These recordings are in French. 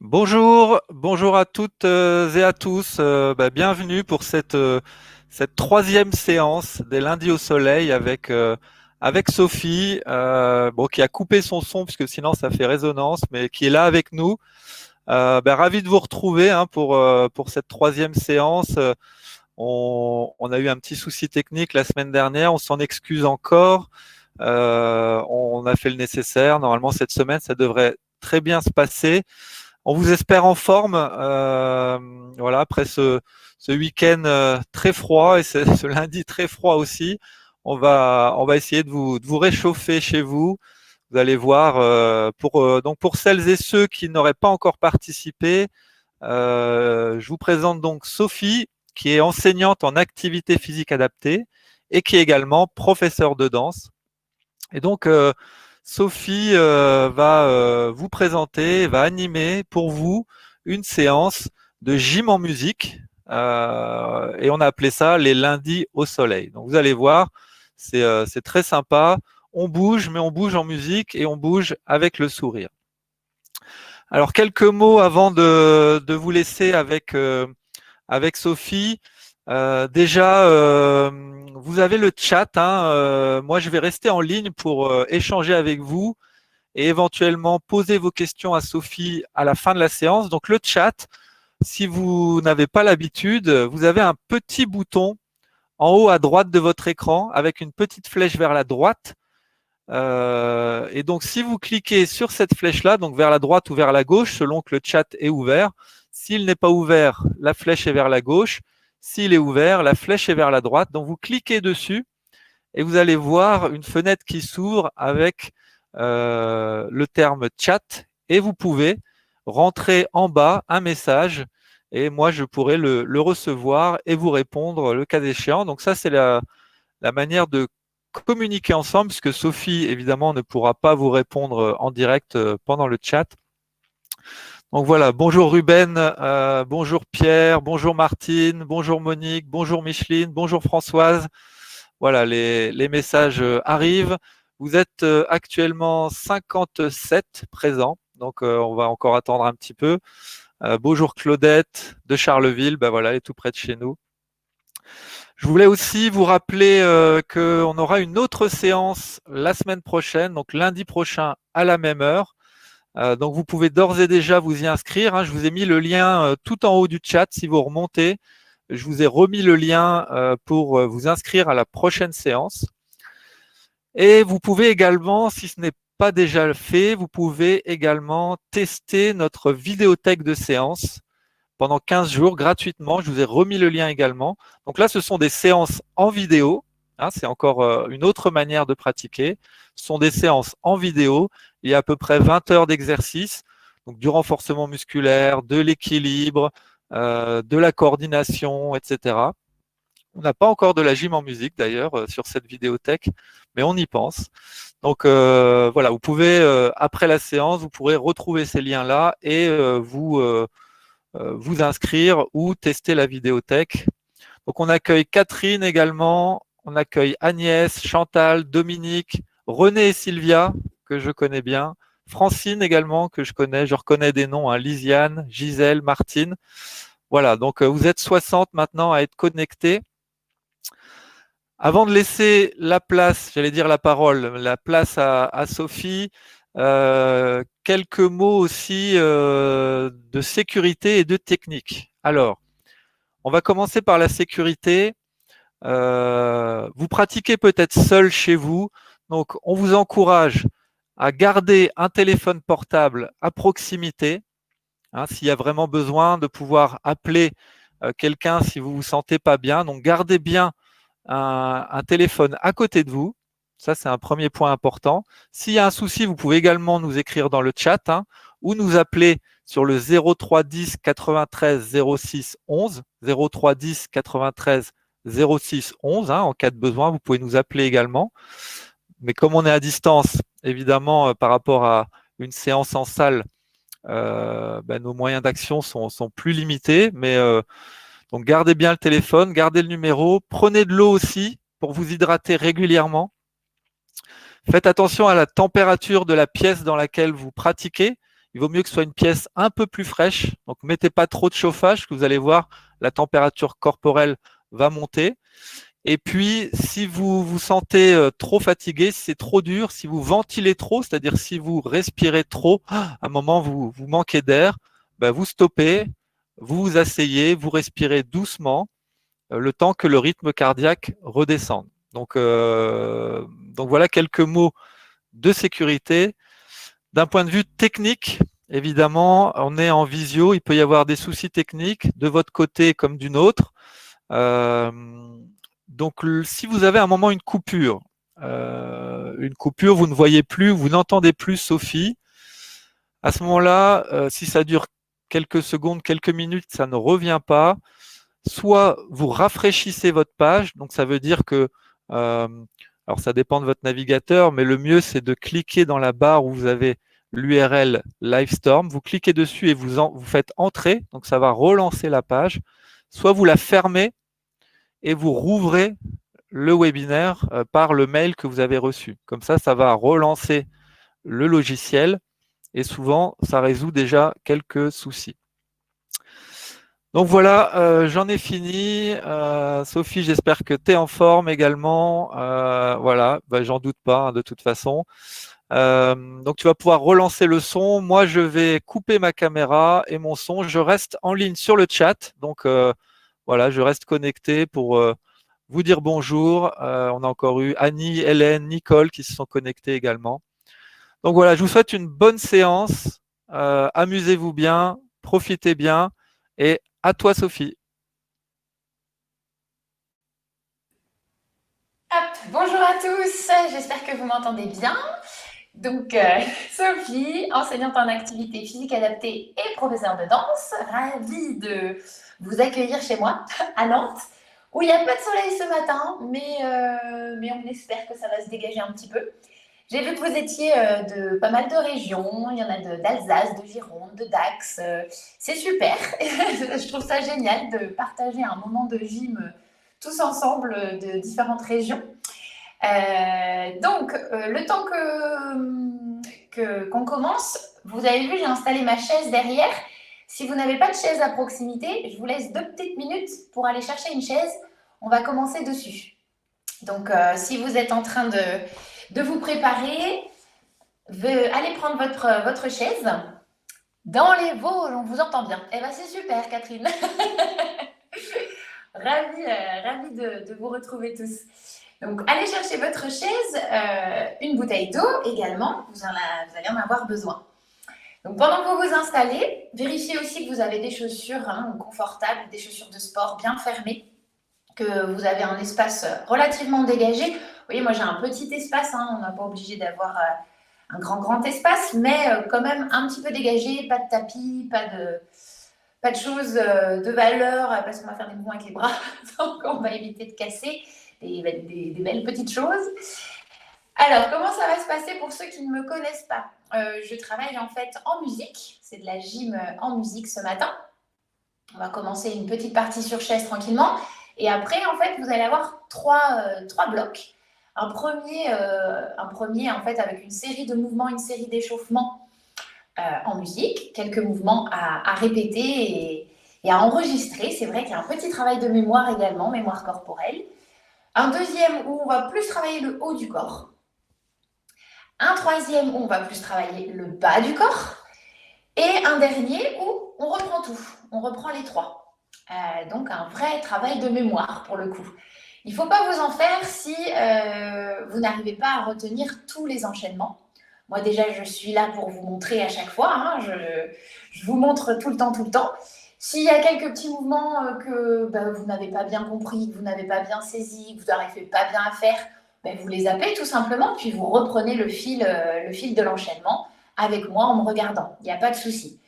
Bonjour à toutes et à tous. Bienvenue pour cette troisième séance des lundis au soleil avec Sophie, qui a coupé son son puisque sinon ça fait résonance, mais qui est là avec nous. Ravi de vous retrouver pour cette troisième séance. On a eu un petit souci technique la semaine dernière, on s'en excuse encore. On a fait le nécessaire. Normalement cette semaine ça devrait très bien se passer. On vous espère en forme, voilà, après ce week-end très froid et ce lundi très froid aussi. On va essayer de vous réchauffer chez vous. Vous allez voir. Donc pour celles et ceux qui n'auraient pas encore participé, je vous présente donc Sophie, qui est enseignante en activité physique adaptée et qui est également professeure de danse. Et donc, Sophie va vous présenter, va animer pour vous une séance de gym en musique. Et on a appelé ça les lundis au soleil. Donc, vous allez voir, c'est très sympa. On bouge, mais on bouge en musique et on bouge avec le sourire. Alors, quelques mots avant de vous laisser avec Sophie. Déjà, vous avez le chat. Moi, je vais rester en ligne pour échanger avec vous et éventuellement poser vos questions à Sophie à la fin de la séance. Donc, le chat, si vous n'avez pas l'habitude, vous avez un petit bouton en haut à droite de votre écran avec une petite flèche vers la droite. Et donc, si vous cliquez sur cette flèche-là, donc vers la droite ou vers la gauche, selon que le chat est ouvert, s'il n'est pas ouvert, la flèche est vers la gauche. S'il est ouvert, la flèche est vers la droite. Donc, vous cliquez dessus et vous allez voir une fenêtre qui s'ouvre avec le terme chat et vous pouvez rentrer en bas un message et moi, je pourrai le recevoir et vous répondre le cas échéant. Donc, ça, c'est la manière de communiquer ensemble, puisque Sophie, évidemment, ne pourra pas vous répondre en direct pendant le chat. Donc voilà, bonjour Ruben, bonjour Pierre, bonjour Martine, bonjour Monique, bonjour Micheline, bonjour Françoise. Voilà, les messages arrivent. Vous êtes actuellement 57 présents, donc on va encore attendre un petit peu. Bonjour Claudette de Charleville, ben voilà, elle est tout près de chez nous. Je voulais aussi vous rappeler qu'on aura une autre séance la semaine prochaine, donc lundi prochain à la même heure. Donc vous pouvez d'ores et déjà vous y inscrire. Je vous ai mis le lien tout en haut du chat si vous remontez. Je vous ai remis le lien pour vous inscrire à la prochaine séance. Et vous pouvez également, si ce n'est pas déjà fait, vous pouvez également tester notre vidéothèque de séance pendant 15 jours gratuitement. Je vous ai remis le lien également. Donc là, ce sont des séances en vidéo. C'est encore une autre manière de pratiquer. Ce sont des séances en vidéo. Il y a à peu près 20 heures d'exercice, donc du renforcement musculaire, de l'équilibre, de la coordination, etc. On n'a pas encore de la gym en musique d'ailleurs sur cette vidéothèque, mais on y pense. Donc voilà, vous pouvez, après la séance, vous pourrez retrouver ces liens-là et vous inscrire ou tester la vidéothèque. Donc on accueille Catherine également, on accueille Agnès, Chantal, Dominique, René et Sylvia, que je connais bien, Francine également, que je connais, je reconnais des noms, Lisiane, Gisèle, Martine. Voilà, donc vous êtes 60 maintenant à être connectés. Avant de laisser la place, j'allais dire la place à Sophie, quelques mots aussi de sécurité et de technique. Alors, on va commencer par la sécurité. Vous pratiquez peut-être seul chez vous, donc on vous encourage à garder un téléphone portable à proximité, s'il y a vraiment besoin de pouvoir appeler quelqu'un si vous vous sentez pas bien. Donc gardez bien un téléphone à côté de vous. Ça, c'est un premier point important. S'il y a un souci, vous pouvez également nous écrire dans le chat ou nous appeler sur le 03 10 93 06 11. 03 10 93 06 11. En cas de besoin, vous pouvez nous appeler également. Mais comme on est à distance, évidemment, par rapport à une séance en salle, nos moyens d'action sont plus limités. Mais donc gardez bien le téléphone, gardez le numéro, prenez de l'eau aussi pour vous hydrater régulièrement. Faites attention à la température de la pièce dans laquelle vous pratiquez. il vaut mieux que ce soit une pièce un peu plus fraîche. Donc, mettez pas trop de chauffage, parce que vous allez voir, la température corporelle va monter. Et puis, si vous vous sentez trop fatigué, si c'est trop dur, si vous ventilez trop, c'est-à-dire si vous respirez trop, à un moment vous manquez d'air, ben vous stoppez, vous vous asseyez, vous respirez doucement, le temps que le rythme cardiaque redescende. Donc voilà quelques mots de sécurité. D'un point de vue technique, évidemment, on est en visio, il peut y avoir des soucis techniques de votre côté comme d'une autre. Euh, donc, si vous avez à un moment une coupure, vous ne voyez plus, vous n'entendez plus Sophie, à ce moment-là, si ça dure quelques secondes, quelques minutes, ça ne revient pas. Soit vous rafraîchissez votre page, donc ça veut dire que, euh, alors ça dépend de votre navigateur, mais le mieux c'est de cliquer dans la barre où vous avez l'URL Livestorm, vous cliquez dessus et vous faites entrer, donc ça va relancer la page. Soit vous la fermez et vous rouvrez le webinaire par le mail que vous avez reçu. Comme ça va relancer le logiciel et souvent, ça résout déjà quelques soucis. Donc voilà, j'en ai fini. Sophie, j'espère que tu es en forme également. Voilà, bah, j'en doute pas, hein, de toute façon. Donc tu vas pouvoir relancer le son. Moi, je vais couper ma caméra et mon son. Je reste en ligne sur le chat. Donc voilà, je reste connecté pour vous dire bonjour. On a encore eu Annie, Hélène, Nicole qui se sont connectés également. Donc voilà, je vous souhaite une bonne séance. Amusez-vous bien, profitez bien. Et à toi, Sophie. Hop, bonjour à tous, j'espère que vous m'entendez bien. Donc, Sophie, enseignante en activité physique adaptée et professeure de danse, ravie de vous accueillir chez moi à Nantes, où il y a pas de soleil ce matin, mais on espère que ça va se dégager un petit peu. J'ai vu que vous étiez de pas mal de régions, il y en a d'Alsace, de Gironde, de Dax, c'est super, je trouve ça génial de partager un moment de gym tous ensemble de différentes régions. Le temps qu'on commence, vous avez vu, j'ai installé ma chaise derrière. Si vous n'avez pas de chaise à proximité, je vous laisse 2 petites minutes pour aller chercher une chaise. On va commencer dessus. Donc, si vous êtes en train de vous préparer, allez prendre votre chaise. Dans les Vosges, on vous entend bien. Eh bien, c'est super, Catherine. Ravie de vous retrouver tous. Donc, allez chercher votre chaise, une bouteille d'eau également, vous allez en avoir besoin. Donc, pendant que vous vous installez, vérifiez aussi que vous avez des chaussures confortables, des chaussures de sport bien fermées, que vous avez un espace relativement dégagé. Vous voyez, moi j'ai un petit espace, on n'est pas obligé d'avoir un grand espace, mais quand même un petit peu dégagé, pas de tapis, pas de choses de valeur, parce qu'on va faire des mouvements avec les bras, donc on va éviter de casser des belles petites choses. Alors, comment ça va se passer pour ceux qui ne me connaissent pas? Je travaille en fait en musique, c'est de la gym en musique ce matin. On va commencer une petite partie sur chaise tranquillement, et après, en fait, vous allez avoir trois blocs. Un premier, en fait, avec une série de mouvements, une série d'échauffements en musique, quelques mouvements à répéter et à enregistrer. C'est vrai qu'il y a un petit travail de mémoire également, mémoire corporelle. Un deuxième où on va plus travailler le haut du corps. Un troisième où on va plus travailler le bas du corps. Et un dernier où on reprend tout, on reprend les trois. Donc un vrai travail de mémoire pour le coup. Il ne faut pas vous en faire si vous n'arrivez pas à retenir tous les enchaînements. Moi déjà, je suis là pour vous montrer à chaque fois. Je vous montre tout le temps. S'il y a quelques petits mouvements que vous n'avez pas bien compris, que vous n'avez pas bien saisi, que vous n'arrivez pas bien à faire, vous les zappez tout simplement, puis vous reprenez le fil de l'enchaînement avec moi en me regardant. Il n'y a pas de souci.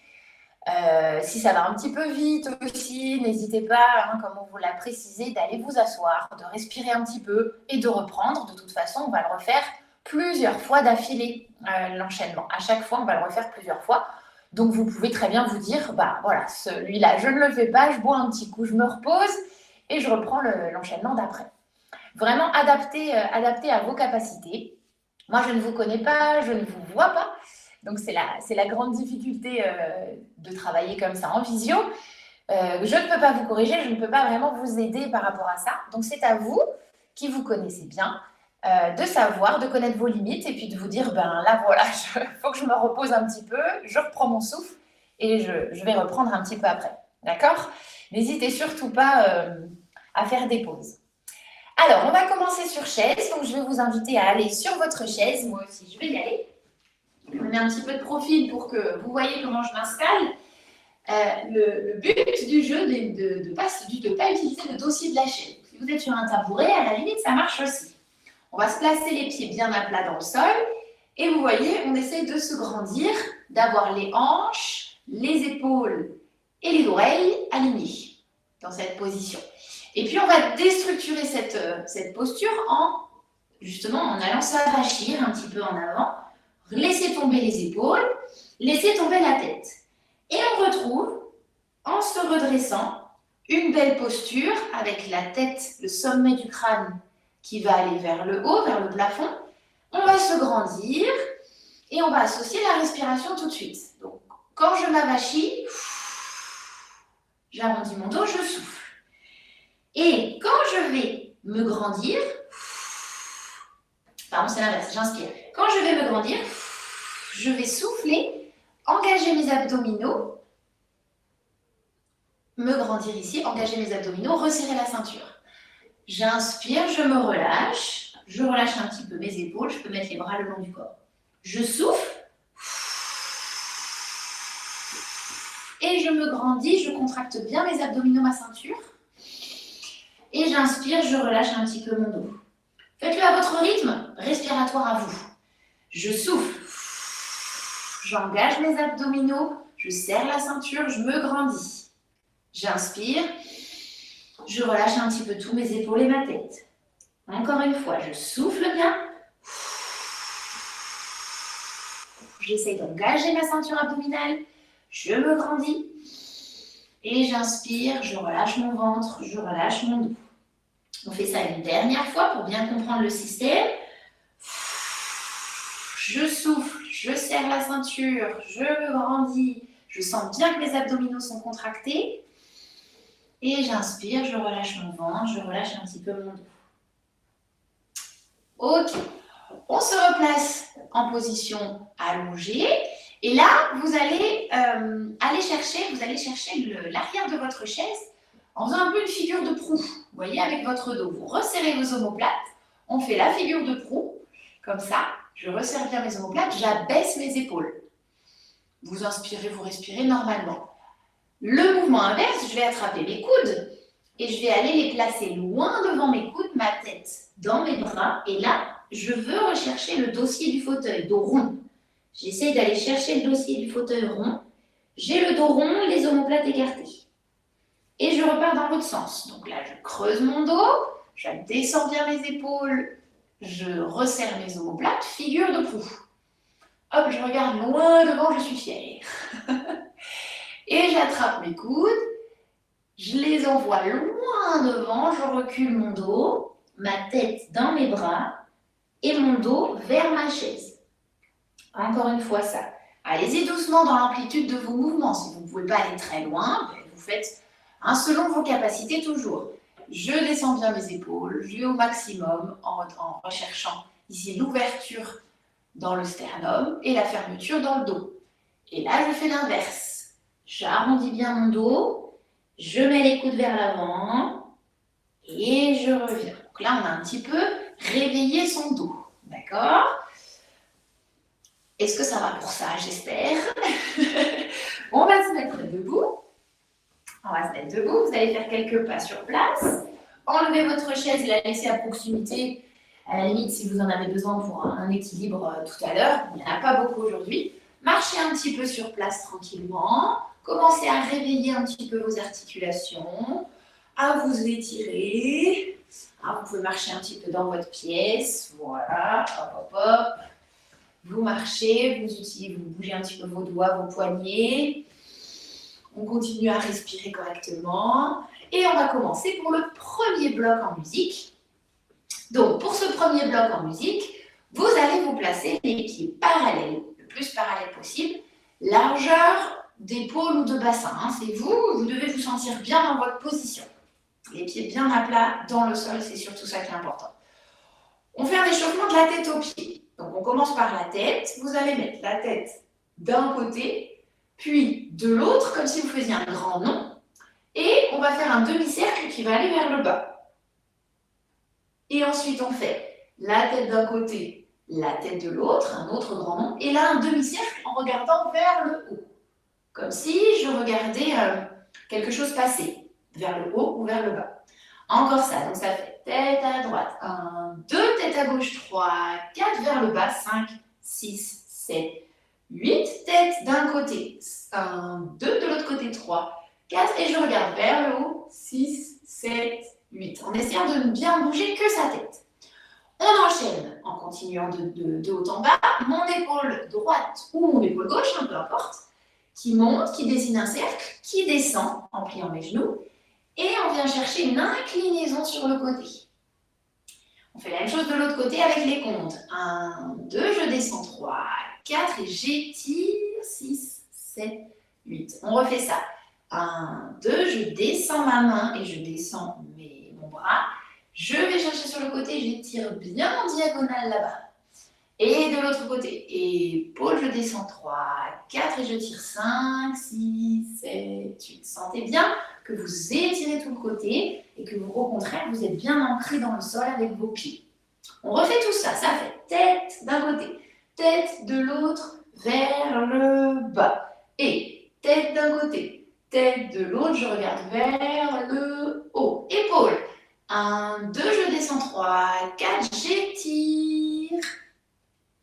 Si ça va un petit peu vite aussi, n'hésitez pas, comme on vous l'a précisé, d'aller vous asseoir, de respirer un petit peu et de reprendre. De toute façon, on va le refaire plusieurs fois d'affilée, l'enchaînement. À chaque fois, on va le refaire plusieurs fois. Donc, vous pouvez très bien vous dire, voilà, celui-là, je ne le fais pas, je bois un petit coup, je me repose et je reprends l'enchaînement d'après. Vraiment adapté à vos capacités. Moi, je ne vous connais pas, je ne vous vois pas. Donc, c'est la grande difficulté de travailler comme ça en visio. Je ne peux pas vous corriger, je ne peux pas vraiment vous aider par rapport à ça. Donc, c'est à vous, qui vous connaissez bien, de savoir, de connaître vos limites et puis de vous dire, ben là, voilà, il faut que je me repose un petit peu, je reprends mon souffle et je vais reprendre un petit peu après. D'accord? N'hésitez surtout pas à faire des pauses. Alors, on va commencer sur chaise. Donc, je vais vous inviter à aller sur votre chaise. Moi aussi, je vais y aller. Je me mets un petit peu de profil pour que vous voyez comment je m'installe. Le but du jeu, de ne pas utiliser le dossier de la chaise. Si vous êtes sur un tabouret, à la limite, ça marche aussi. On va se placer les pieds bien à plat dans le sol. Et vous voyez, on essaye de se grandir, d'avoir les hanches, les épaules et les oreilles alignées dans cette position. Et puis, on va déstructurer cette posture justement en allant s'avachir un petit peu en avant, laisser tomber les épaules, laisser tomber la tête. Et on retrouve, en se redressant, une belle posture avec la tête, le sommet du crâne qui va aller vers le haut, vers le plafond. On va se grandir et on va associer la respiration tout de suite. Donc, quand je m'avachis, j'arrondis mon dos, je souffle. Et quand je vais me grandir, pardon, c'est l'inverse, j'inspire. Quand je vais me grandir, je vais souffler, engager mes abdominaux, me grandir ici, engager mes abdominaux, resserrer la ceinture. J'inspire, je me relâche, je relâche un petit peu mes épaules, je peux mettre les bras le long du corps. Je souffle et je me grandis, je contracte bien mes abdominaux, ma ceinture. Et j'inspire, je relâche un petit peu mon dos. Faites-le à votre rythme respiratoire à vous. Je souffle, j'engage mes abdominaux, je serre la ceinture, je me grandis. J'inspire, je relâche un petit peu tous mes épaules et ma tête. Encore une fois, je souffle bien. J'essaye d'engager ma ceinture abdominale, je me grandis. Et j'inspire, je relâche mon ventre, je relâche mon dos. On fait ça une dernière fois pour bien comprendre le système. Je souffle, je serre la ceinture, je me grandis. Je sens bien que mes abdominaux sont contractés. Et j'inspire, je relâche mon ventre, je relâche un petit peu mon dos. Ok, on se replace en position allongée. Et là, vous allez chercher l'arrière de votre chaise en faisant un peu une figure de proue. Vous voyez, avec votre dos, vous resserrez vos omoplates. On fait la figure de proue, comme ça. Je resserre bien mes omoplates, j'abaisse mes épaules. Vous inspirez, vous respirez normalement. Le mouvement inverse, je vais attraper mes coudes et je vais aller les placer loin devant mes coudes, ma tête dans mes bras. Et là, je veux rechercher le dossier du fauteuil, dos rond. J'essaye d'aller chercher le dossier du fauteuil rond. J'ai le dos rond, les omoplates écartées. Et je repars dans l'autre sens. Donc là, je creuse mon dos, je descends bien mes épaules, je resserre mes omoplates, figure de proue. Hop, je regarde loin devant, je suis fière. Et j'attrape mes coudes, je les envoie loin devant, je recule mon dos, ma tête dans mes bras et mon dos vers ma chaise. Encore une fois ça. Allez-y doucement dans l'amplitude de vos mouvements. Si vous ne pouvez pas aller très loin, vous faites selon vos capacités toujours. Je descends bien mes épaules, je vais au maximum en recherchant ici l'ouverture dans le sternum et la fermeture dans le dos. Et là, je fais l'inverse. J'arrondis bien mon dos, je mets les coudes vers l'avant et je reviens. Donc là, on a un petit peu réveillé son dos. D'accord ? Est-ce que ça va pour ça? J'espère. On va se mettre debout. Vous allez faire quelques pas sur place. Enlevez votre chaise et la laissez à proximité. À la limite, si vous en avez besoin pour un équilibre tout à l'heure. Il n'y en a pas beaucoup aujourd'hui. Marchez un petit peu sur place tranquillement. Commencez à réveiller un petit peu vos articulations, à vous étirer. Vous pouvez marcher un petit peu dans votre pièce. Voilà, hop, hop, hop. Vous marchez, vous bougez un petit peu vos doigts, vos poignets. On continue à respirer correctement. Et on va commencer pour le premier bloc en musique. Donc, pour ce premier bloc en musique, vous allez vous placer les pieds parallèles, le plus parallèle possible. Largeur d'épaule ou de bassin, hein, c'est vous devez vous sentir bien dans votre position. Les pieds bien à plat dans le sol, c'est surtout ça qui est important. On fait un échauffement de la tête aux pieds. Donc on commence par la tête, vous allez mettre la tête d'un côté, puis de l'autre, comme si vous faisiez un grand nom, et on va faire un demi-cercle qui va aller vers le bas. Et ensuite on fait la tête d'un côté, la tête de l'autre, un autre grand nom, et là un demi-cercle en regardant vers le haut. Comme si je regardais quelque chose passer, vers le haut ou vers le bas. Encore ça, donc ça fait tête à droite, 1, 2, tête à gauche, 3, 4, vers le bas, 5, 6, 7, 8, tête d'un côté, 1, 2, de l'autre côté, 3, 4, et je regarde vers le haut, 6, 7, 8, en essayant de ne bien bouger que sa tête. On enchaîne en continuant de haut en bas, mon épaule droite ou mon épaule gauche, peu importe, qui monte, qui dessine un cercle, qui descend en pliant mes genoux, et on vient chercher une inclinaison sur le côté. On fait la même chose de l'autre côté avec les comptes. 1, 2, je descends 3, 4 et j'étire 6, 7, 8. On refait ça. 1, 2, je descends ma main et je descends mon bras. Je vais chercher sur le côté, j'étire bien en diagonale là-bas. Et de l'autre côté, épaule, je descends 3, 4 et je tire 5, 6, 7, 8. Sentez bien que vous étirez tout le côté et que vous, au contraire, vous êtes bien ancré dans le sol avec vos pieds. On refait tout ça, ça fait tête d'un côté, tête de l'autre vers le bas. Et tête d'un côté, tête de l'autre, je regarde vers le haut. Épaule, 1, 2, je descends 3, 4, j'étire.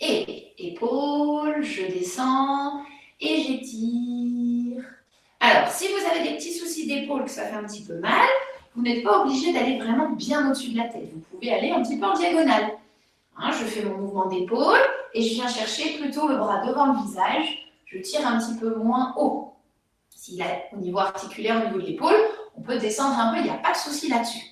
Et épaule, je descends et j'étire. Alors, si vous avez des petits soucis d'épaule, que ça fait un petit peu mal, vous n'êtes pas obligé d'aller vraiment bien au-dessus de la tête. Vous pouvez aller un petit peu en diagonale. Hein, je fais mon mouvement d'épaule et je viens chercher plutôt le bras devant le visage. Je tire un petit peu moins haut. Si là, au niveau articulaire, au niveau de l'épaule, on peut descendre un peu, il n'y a pas de souci là-dessus.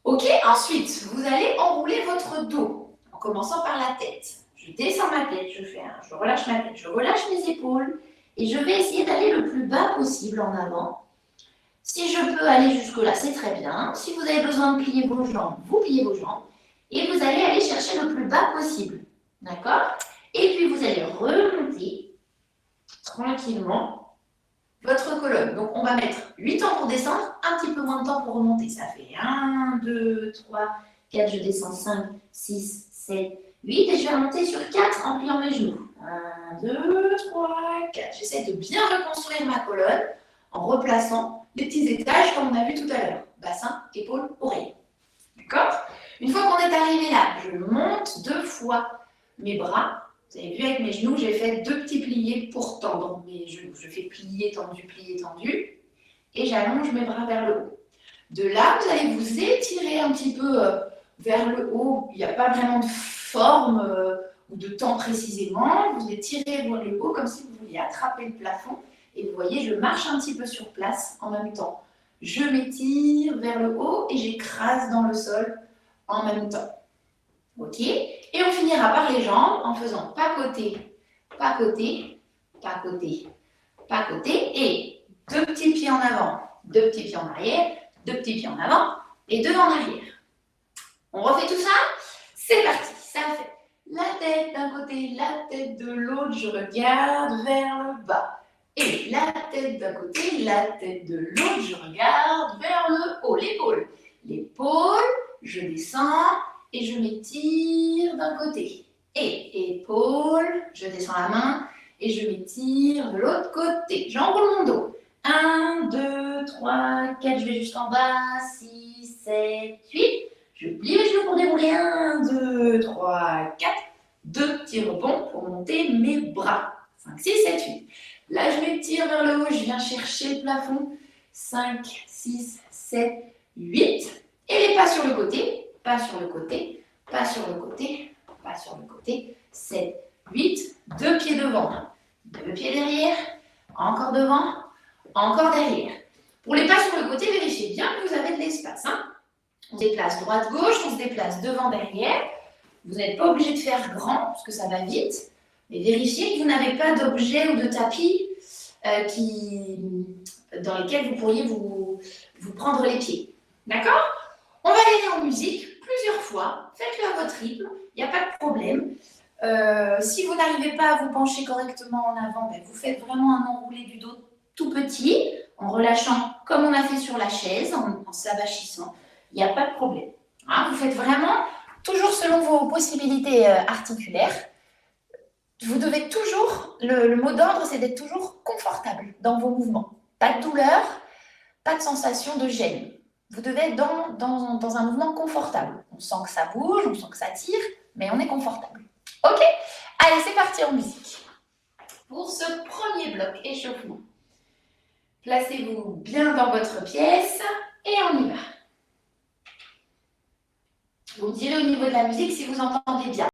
Ok, ensuite, vous allez enrouler votre dos en commençant par la tête. Je descends ma tête, je relâche ma tête, je relâche mes épaules et je vais essayer d'aller le plus bas possible en avant. Si je peux aller jusque-là, c'est très bien. Si vous avez besoin de plier vos jambes, vous pliez vos jambes et vous allez aller chercher le plus bas possible. D'accord? Et puis vous allez remonter tranquillement votre colonne. Donc on va mettre 8 ans pour descendre, un petit peu moins de temps pour remonter. Ça fait 1, 2, 3, 4, je descends 5, 6, 7, 8 et je vais remonter sur 4 en pliant mes genoux. 1, 2, 3, 4. J'essaie de bien reconstruire ma colonne en replaçant les petits étages comme on a vu tout à l'heure. Bassin, épaule, oreille. D'accord? Une fois qu'on est arrivé là, je monte 2 fois mes bras. Vous avez vu avec mes genoux, j'ai fait 2 petits pliés pour tendre mes genoux. Je fais plier, tendu. Et j'allonge mes bras vers le haut. De là, vous allez vous étirer un petit peu vers le haut. Il n'y a pas vraiment de forme ou de temps précisément. Vous étirez vers le haut comme si vous vouliez attraper le plafond. Et vous voyez, je marche un petit peu sur place en même temps. Je m'étire vers le haut et j'écrase dans le sol en même temps. Ok? Et on finira par les jambes en faisant pas côté, pas côté, pas côté, pas côté. Et 2 petits pieds en avant, 2 petits pieds en arrière, 2 petits pieds en avant et 2 en arrière. On refait tout ça? C'est parti. Ça fait la tête d'un côté, la tête de l'autre. Je regarde vers le bas. Et la tête d'un côté, la tête de l'autre, je regarde vers le haut. L'épaule. L'épaule, je descends et je m'étire d'un côté. Et épaule, je descends la main et je m'étire de l'autre côté. J'enroule mon dos. 1, 2, 3, 4, je vais jusqu'en bas. 6, 7, 8. Je plie les genoux pour dérouler. 1, 2, 3, 4. 2 petits rebonds pour monter mes bras. 5, 6, 7, 8. Là, je m'étire vers le haut, je viens chercher le plafond. 5, 6, 7, 8. Et les pas sur le côté, pas sur le côté, pas sur le côté, pas sur le côté. 7, 8. 2 pieds devant, 2 pieds derrière, encore devant, encore derrière. Pour les pas sur le côté, vérifiez bien que vous avez de l'espace. On se déplace droite-gauche, on se déplace devant-derrière. Vous n'êtes pas obligé de faire grand, parce que ça va vite. Mais vérifiez que vous n'avez pas d'objet ou de tapis dans lesquels vous pourriez vous prendre les pieds. D'accord? On va aller en musique plusieurs fois. Faites-le à votre rythme, il n'y a pas de problème. Si vous n'arrivez pas à vous pencher correctement en avant, vous faites vraiment un enroulé du dos tout petit, en relâchant comme on a fait sur la chaise, en s'abachissant. Il n'y a pas de problème. Hein, vous faites vraiment, toujours selon vos possibilités articulaires. Vous devez toujours, le mot d'ordre, c'est d'être toujours confortable dans vos mouvements. Pas de douleur, pas de sensation de gêne. Vous devez être dans un mouvement confortable. On sent que ça bouge, on sent que ça tire, mais on est confortable. Ok? Allez, c'est parti en musique. Pour ce premier bloc échauffement, placez-vous bien dans votre pièce et on y va. Vous me direz au niveau de la musique si vous entendez bien.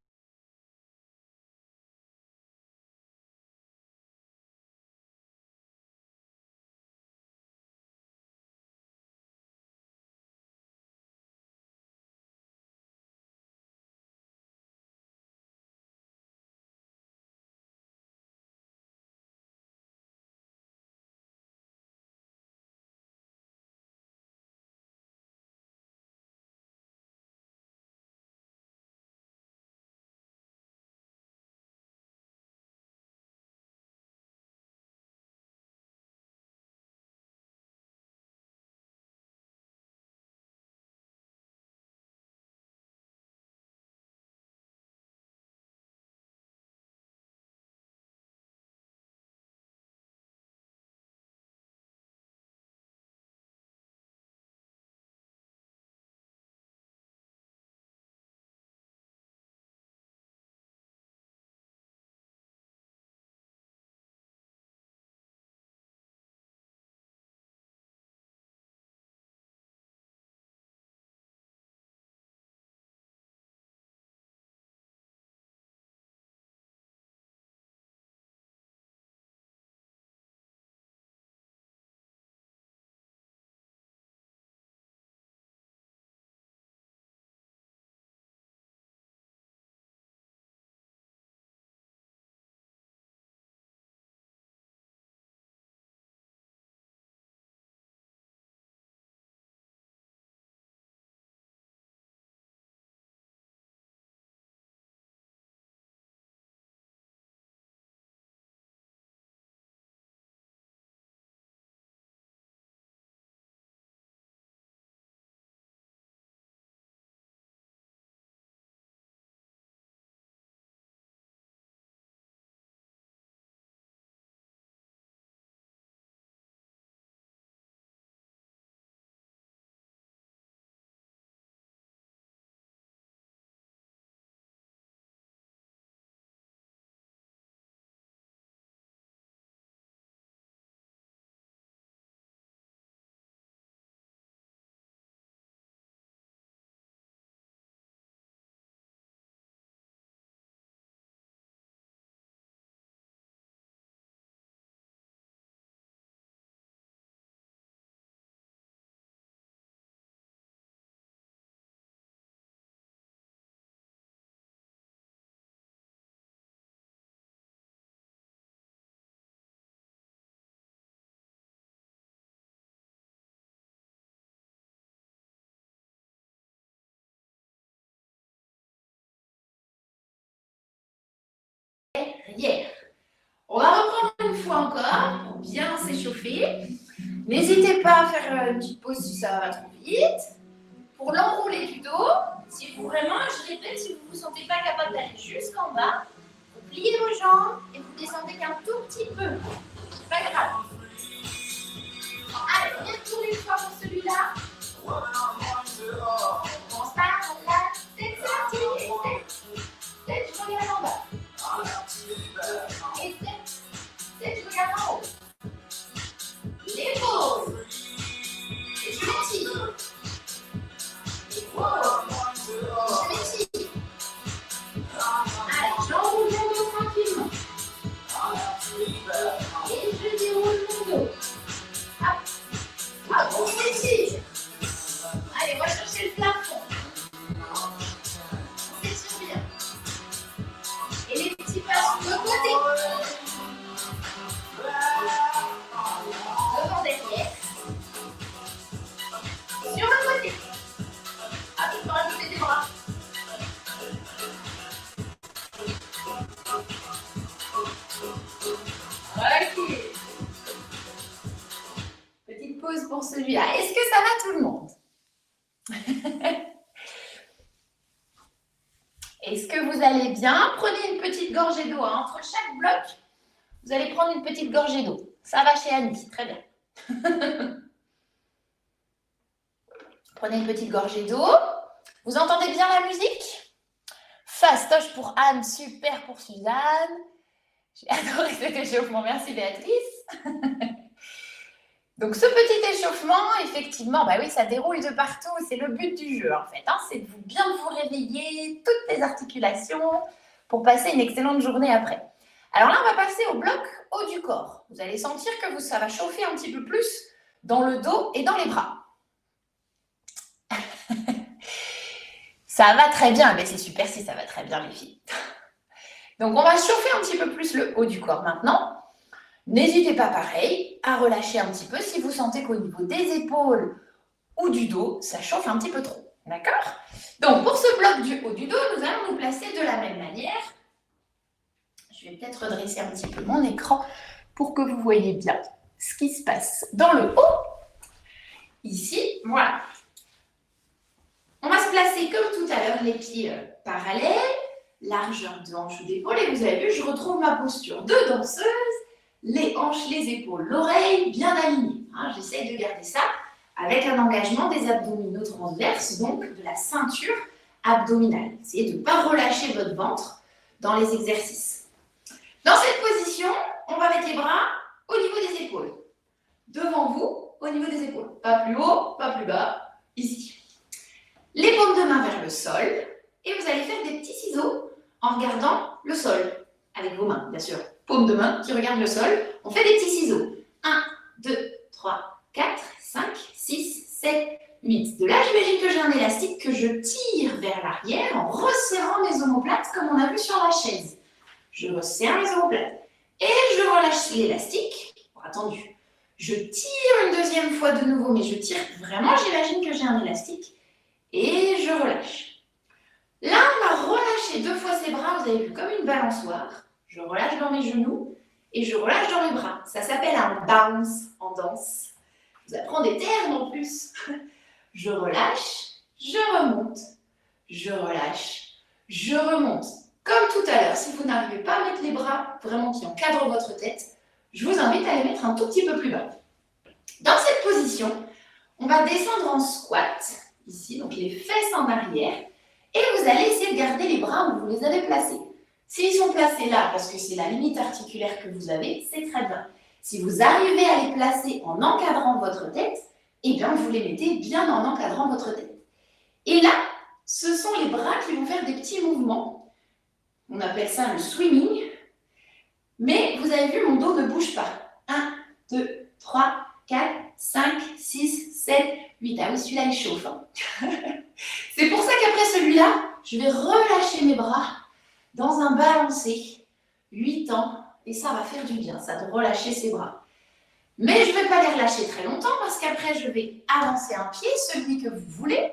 Hier. On va reprendre une fois encore pour bien s'échauffer. N'hésitez pas à faire une petite pause si ça va trop vite. Pour l'enrouler du dos, si vous vraiment, je répète, si vous ne vous sentez pas capable d'aller jusqu'en bas, vous pliez vos jambes et vous descendez qu'un tout petit peu. C'est pas grave. Allez, on y retourne une fois pour celui-là. On start, on lâche. C'est parti. Tête, je regarde en bas. Et tête, je regarde en haut. L'épaule. Et je m'étire. Je m'étire. Allez, j'enroule mon dos tranquillement. Est-ce que vous allez bien? Prenez une petite gorgée d'eau. Hein. Entre chaque bloc, vous allez prendre une petite gorgée d'eau. Ça va chez Annie, très bien. Prenez une petite gorgée d'eau. Vous entendez bien la musique? Fastoche pour Anne, super pour Suzanne. J'ai adoré cet échauffement. Merci Béatrice. Donc ce petit échauffement, effectivement, bah oui, ça déroule de partout. C'est le but du jeu, en fait. Hein, c'est de bien vous réveiller, toutes les articulations, pour passer une excellente journée après. Alors là, on va passer au bloc haut du corps. Vous allez sentir que ça va chauffer un petit peu plus dans le dos et dans les bras. Ça va très bien. Mais c'est super si ça va très bien, les filles. Donc, on va chauffer un petit peu plus le haut du corps maintenant. N'hésitez pas, pareil, à relâcher un petit peu si vous sentez qu'au niveau des épaules ou du dos, ça chauffe un petit peu trop. D'accord? Donc, pour ce bloc du haut du dos, nous allons nous placer de la même manière. Je vais peut-être redresser un petit peu mon écran pour que vous voyez bien ce qui se passe dans le haut. Ici, voilà. On va se placer comme tout à l'heure, les pieds parallèles, largeur de hanche ou d'épaule. Et vous avez vu, je retrouve ma posture de danseuse. Les hanches, les épaules, l'oreille bien alignée. Hein, j'essaye de garder ça avec un engagement des abdominaux transverses, donc de la ceinture abdominale. Essayez de ne pas relâcher votre ventre dans les exercices. Dans cette position, on va mettre les bras au niveau des épaules. Devant vous, au niveau des épaules. Pas plus haut, pas plus bas, ici. Les paumes de main vers le sol. Et vous allez faire des petits ciseaux en regardant le sol. Avec vos mains, bien sûr. Paume de main qui regarde le sol. On fait des petits ciseaux. 1, 2, 3, 4, 5, 6, 7, 8. De là, j'imagine que j'ai un élastique que je tire vers l'arrière en resserrant mes omoplates comme on a vu sur la chaise. Je resserre mes omoplates. Et je relâche l'élastique. Attendu. Je tire une deuxième fois de nouveau, mais je tire vraiment, j'imagine que j'ai un élastique. Et je relâche. Là, on va relâcher 2 fois ses bras, vous avez vu, comme une balançoire. Je relâche dans mes genoux et je relâche dans les bras. Ça s'appelle un bounce en danse. Je vous apprends des termes en plus. Je relâche, je remonte, je relâche, je remonte. Comme tout à l'heure, si vous n'arrivez pas à mettre les bras vraiment qui encadrent votre tête, je vous invite à les mettre un tout petit peu plus bas. Dans cette position, on va descendre en squat, ici, donc les fesses en arrière, et vous allez essayer de garder les bras où vous les avez placés. S'ils sont placés là, parce que c'est la limite articulaire que vous avez, c'est très bien. Si vous arrivez à les placer en encadrant votre tête, eh bien, vous les mettez bien en encadrant votre tête. Et là, ce sont les bras qui vont faire des petits mouvements. On appelle ça le swimming. Mais vous avez vu, mon dos ne bouge pas. 1, 2, 3, 4, 5, 6, 7, 8. Ah oui, celui-là, il chauffe. Hein. C'est pour ça qu'après celui-là, je vais relâcher mes bras dans un balancé. 8 ans. Et ça va faire du bien, ça, de relâcher ses bras. Mais je ne vais pas les relâcher très longtemps parce qu'après, je vais avancer un pied, celui que vous voulez,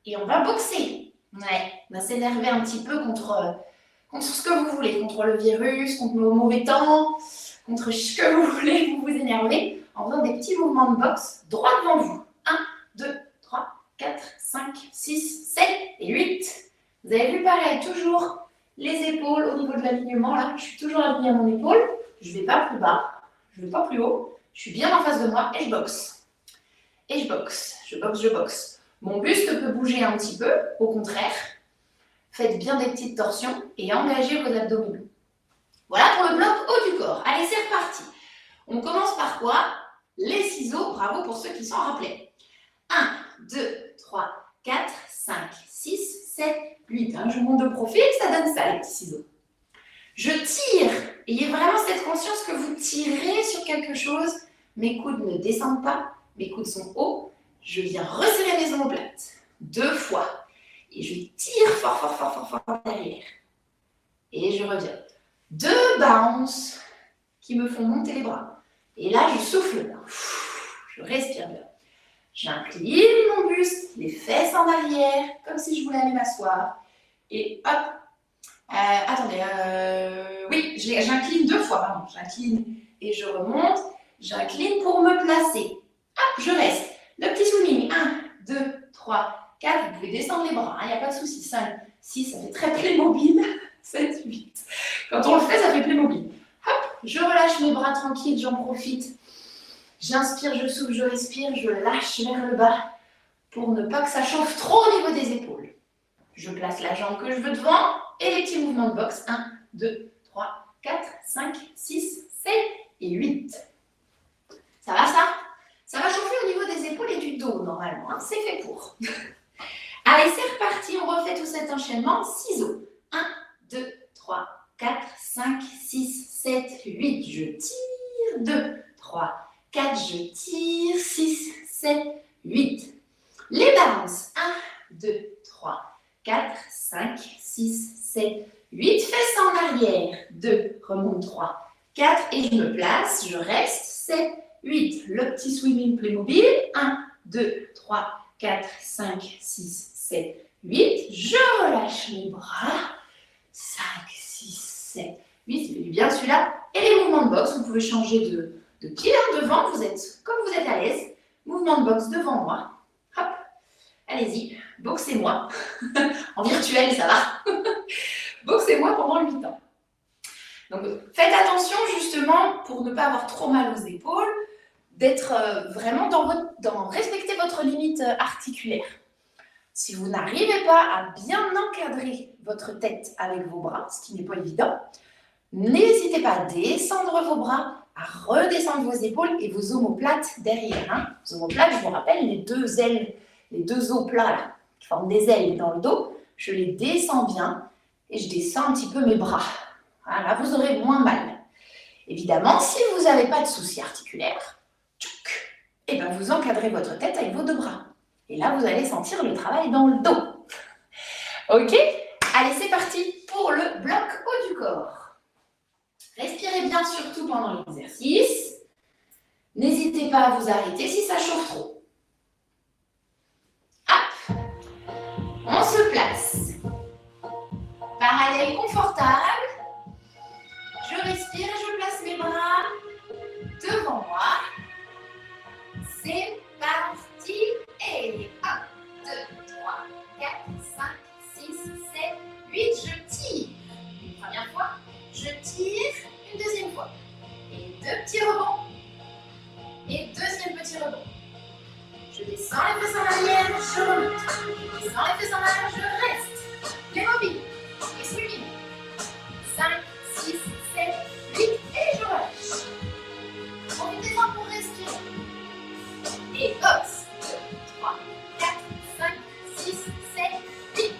et on va boxer. Ouais, on va s'énerver un petit peu contre ce que vous voulez, contre le virus, contre nos mauvais temps, contre ce que vous voulez, vous vous énervez en faisant des petits mouvements de boxe droit devant vous. 1, 2, 3, 4, 5, 6, 7 et 8. Vous avez vu pareil, toujours les épaules au niveau de l'alignement. Là, je suis toujours alignée à mon épaule. Je ne vais pas plus bas, je ne vais pas plus haut. Je suis bien en face de moi et je boxe. Et je boxe, je boxe, je boxe. Mon buste peut bouger un petit peu, au contraire. Faites bien des petites torsions et engagez vos abdominaux. Voilà pour le bloc haut du corps. Allez, c'est reparti. On commence par quoi? Les ciseaux, bravo pour ceux qui s'en rappelaient. 1, 2, 3, 4, 5, 6, 7, 8. Je monte de profil, ça donne ça, les petits ciseaux. Je tire. Ayez vraiment cette conscience que vous tirez sur quelque chose. Mes coudes ne descendent pas, mes coudes sont hauts. Je viens resserrer mes omoplates 2 fois. Et je tire fort, fort, fort, fort, fort derrière. Et je reviens. 2 bounces qui me font monter les bras. Et là, je souffle bien. Je respire bien. J'incline mon buste, les fesses en arrière, comme si je voulais aller m'asseoir. Et hop. Attendez. Oui, j'incline 2 fois, pardon. J'incline et je remonte. J'incline pour me placer. Hop, je reste. Le petit swimming. 1, 2, 3, 4, vous pouvez descendre les bras, il n'y a pas de souci. 5, 6, ça fait très Playmobil. 7, 8. Quand on le fait, ça fait Playmobil. Hop, je relâche mes bras tranquilles, j'en profite. J'inspire, je souffle, je respire, je lâche vers le bas pour ne pas que ça chauffe trop au niveau des épaules. Je place la jambe que je veux devant et les petits mouvements de boxe. 1, 2, 3, 4, 5, 6, 7 et 8. Ça va ça? Ça va chauffer au niveau des épaules et du dos normalement. Hein, c'est fait pour. Allez, c'est reparti. On refait tout cet enchaînement. Ciseaux. 1, 2, 3, 4, 5, 6, 7, 8. Je tire. 2, 3, 4. Je tire. 6, 7, 8. Les balances. 1, 2, 3, 4, 5, 6, 7, 8. Fesses en arrière. 2, remonte 3, 4. Et je me place. Je reste. 7, 8. Le petit swimming Playmobil. 1, 2, 3, 4, 5, 6, 7, 8. Je relâche mes bras. 5, 6, 7, 8. Ça fait du bien celui-là. Et les mouvements de boxe, vous pouvez changer de pied devant. Vous êtes comme vous êtes à l'aise. Mouvement de boxe devant moi. Hop. Allez-y. Boxez-moi. En virtuel, ça va. Boxez-moi pendant 8 ans. Donc, faites attention justement pour ne pas avoir trop mal aux épaules, d'être vraiment respecter votre limite articulaire. Si vous n'arrivez pas à bien encadrer votre tête avec vos bras, ce qui n'est pas évident, n'hésitez pas à descendre vos bras, à redescendre vos épaules et vos omoplates derrière. Hein. Les omoplates, je vous rappelle, les deux ailes, les deux os plats là, qui forment des ailes dans le dos, je les descends bien et je descends un petit peu mes bras. Là, vous aurez moins mal. Évidemment, si vous n'avez pas de soucis articulaires, et bien vous encadrez votre tête avec vos deux bras. Et là, vous allez sentir le travail dans le dos. Ok? Allez, c'est parti pour le bloc haut du corps. Respirez bien surtout pendant l'exercice. N'hésitez pas à vous arrêter si ça chauffe trop. Hop! On se place. Parallèle confortable. Je respire et je place mes bras devant moi. C'est parti. Et 1, 2, 3, 4, 5, 6, 7, 8. Je tire. Une première fois. Je tire une deuxième fois. Et deux petits rebonds. Et deuxième petit rebond. Je descends les fesses en arrière, je remonte. Je descends les fesses en arrière, je reste. Les mobiles. Et swimming. 5, 6, 7, 8. Et je relâche. Profitez-en pour respirer. Et box. 2, 3, 4, 5, 6, 7, 8.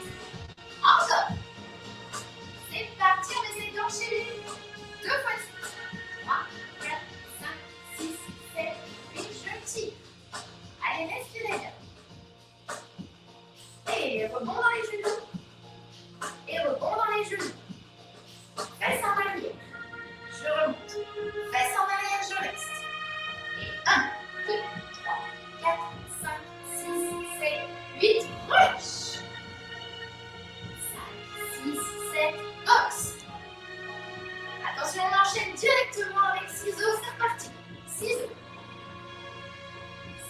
Encore. C'est parti, on essaie d'enchaîner. 2 fois de suite. 3, 4, 5, 6, 7, 8. Je tire. Allez, respirez bien. Et rebond dans les genoux. Et rebond dans les genoux. Fesses en arrière. Je remonte. Fesses en arrière, je reste. Et 1, 2, 3, 4, 5, 6, 7, 8. Relâche. 5, 6, 7, box. Attention, on enchaîne directement avec ciseaux. C'est reparti. Ciseaux.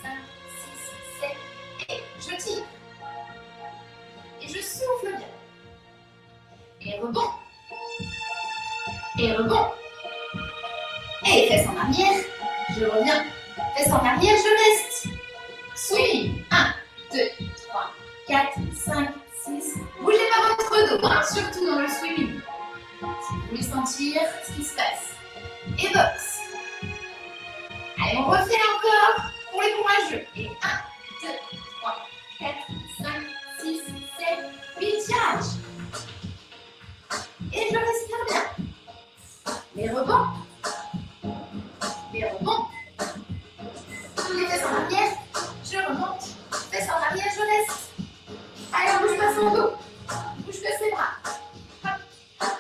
5, 6, 7. Et je tire. Et je souffle bien. Et rebond. Et rebond. Et fesses en arrière. Je reviens. Fesses en arrière, je reste. Swing. 1, 2, 3, 4, 5, 6. Bougez pas votre dos, hein, surtout dans le swimming. Si vous voulez sentir ce qui se passe. Et box. Allez, on refait encore pour les courageux. Et 1, 2, 3, 4, 5, 6, 7, 8. Tirage. Et je respire bien. Les rebonds. Les rebonds. Les fesses en arrière. Je remonte. Fesses en arrière, je reste. Allez, on bouge pas son dos. On bouge que ses bras. Hop, hop,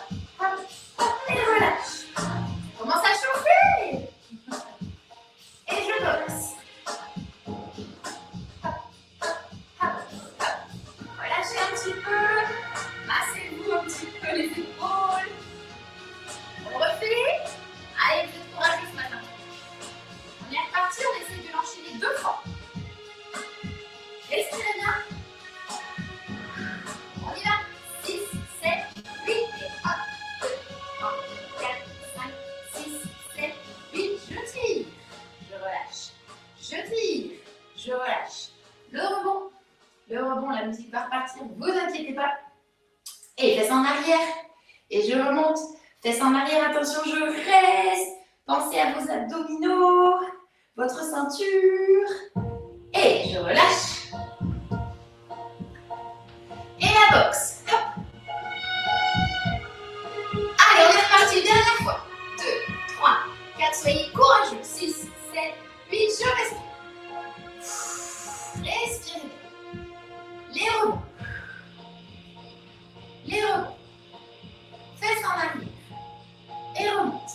hop, hop. Et relâche. On commence à chauffer. Et je boxe. Hop, hop, hop, hop. Relâchez un petit peu. Massez-vous un petit peu les épaules. On refait. Allez, vous êtes courageux ce matin. On est reparti, on essaie de l'enchaîner 2 fois. Respirez bien. partir, ne vous inquiétez pas. Et fesses en arrière. Et je remonte. Fesses en arrière, attention, je reste. Pensez à vos abdominaux, votre ceinture. Et je relâche. Et la boxe. Hop. Allez, on est reparti. Dernière fois. 2, 3, 4. Soyez courageux. 6, 7, 8. Je respire. Respirez. Les rebonds. Les rebonds. Fesses en arrière. Et remonte.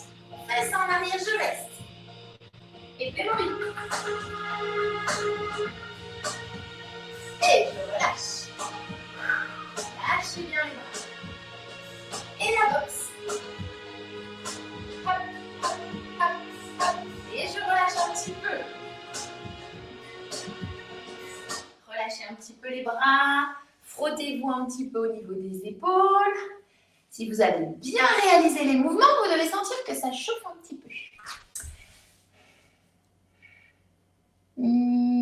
Fesses en arrière, je reste. Et fais mon rythme. Et je relâche. Lâchez bien les bras. Et la boxe. Hop, hop, hop, hop. Et je relâche un petit peu. Relâchez un petit peu les bras. Frottez-vous un petit peu au niveau des épaules. Si vous avez bien réalisé les mouvements, vous devez sentir que ça chauffe un petit peu.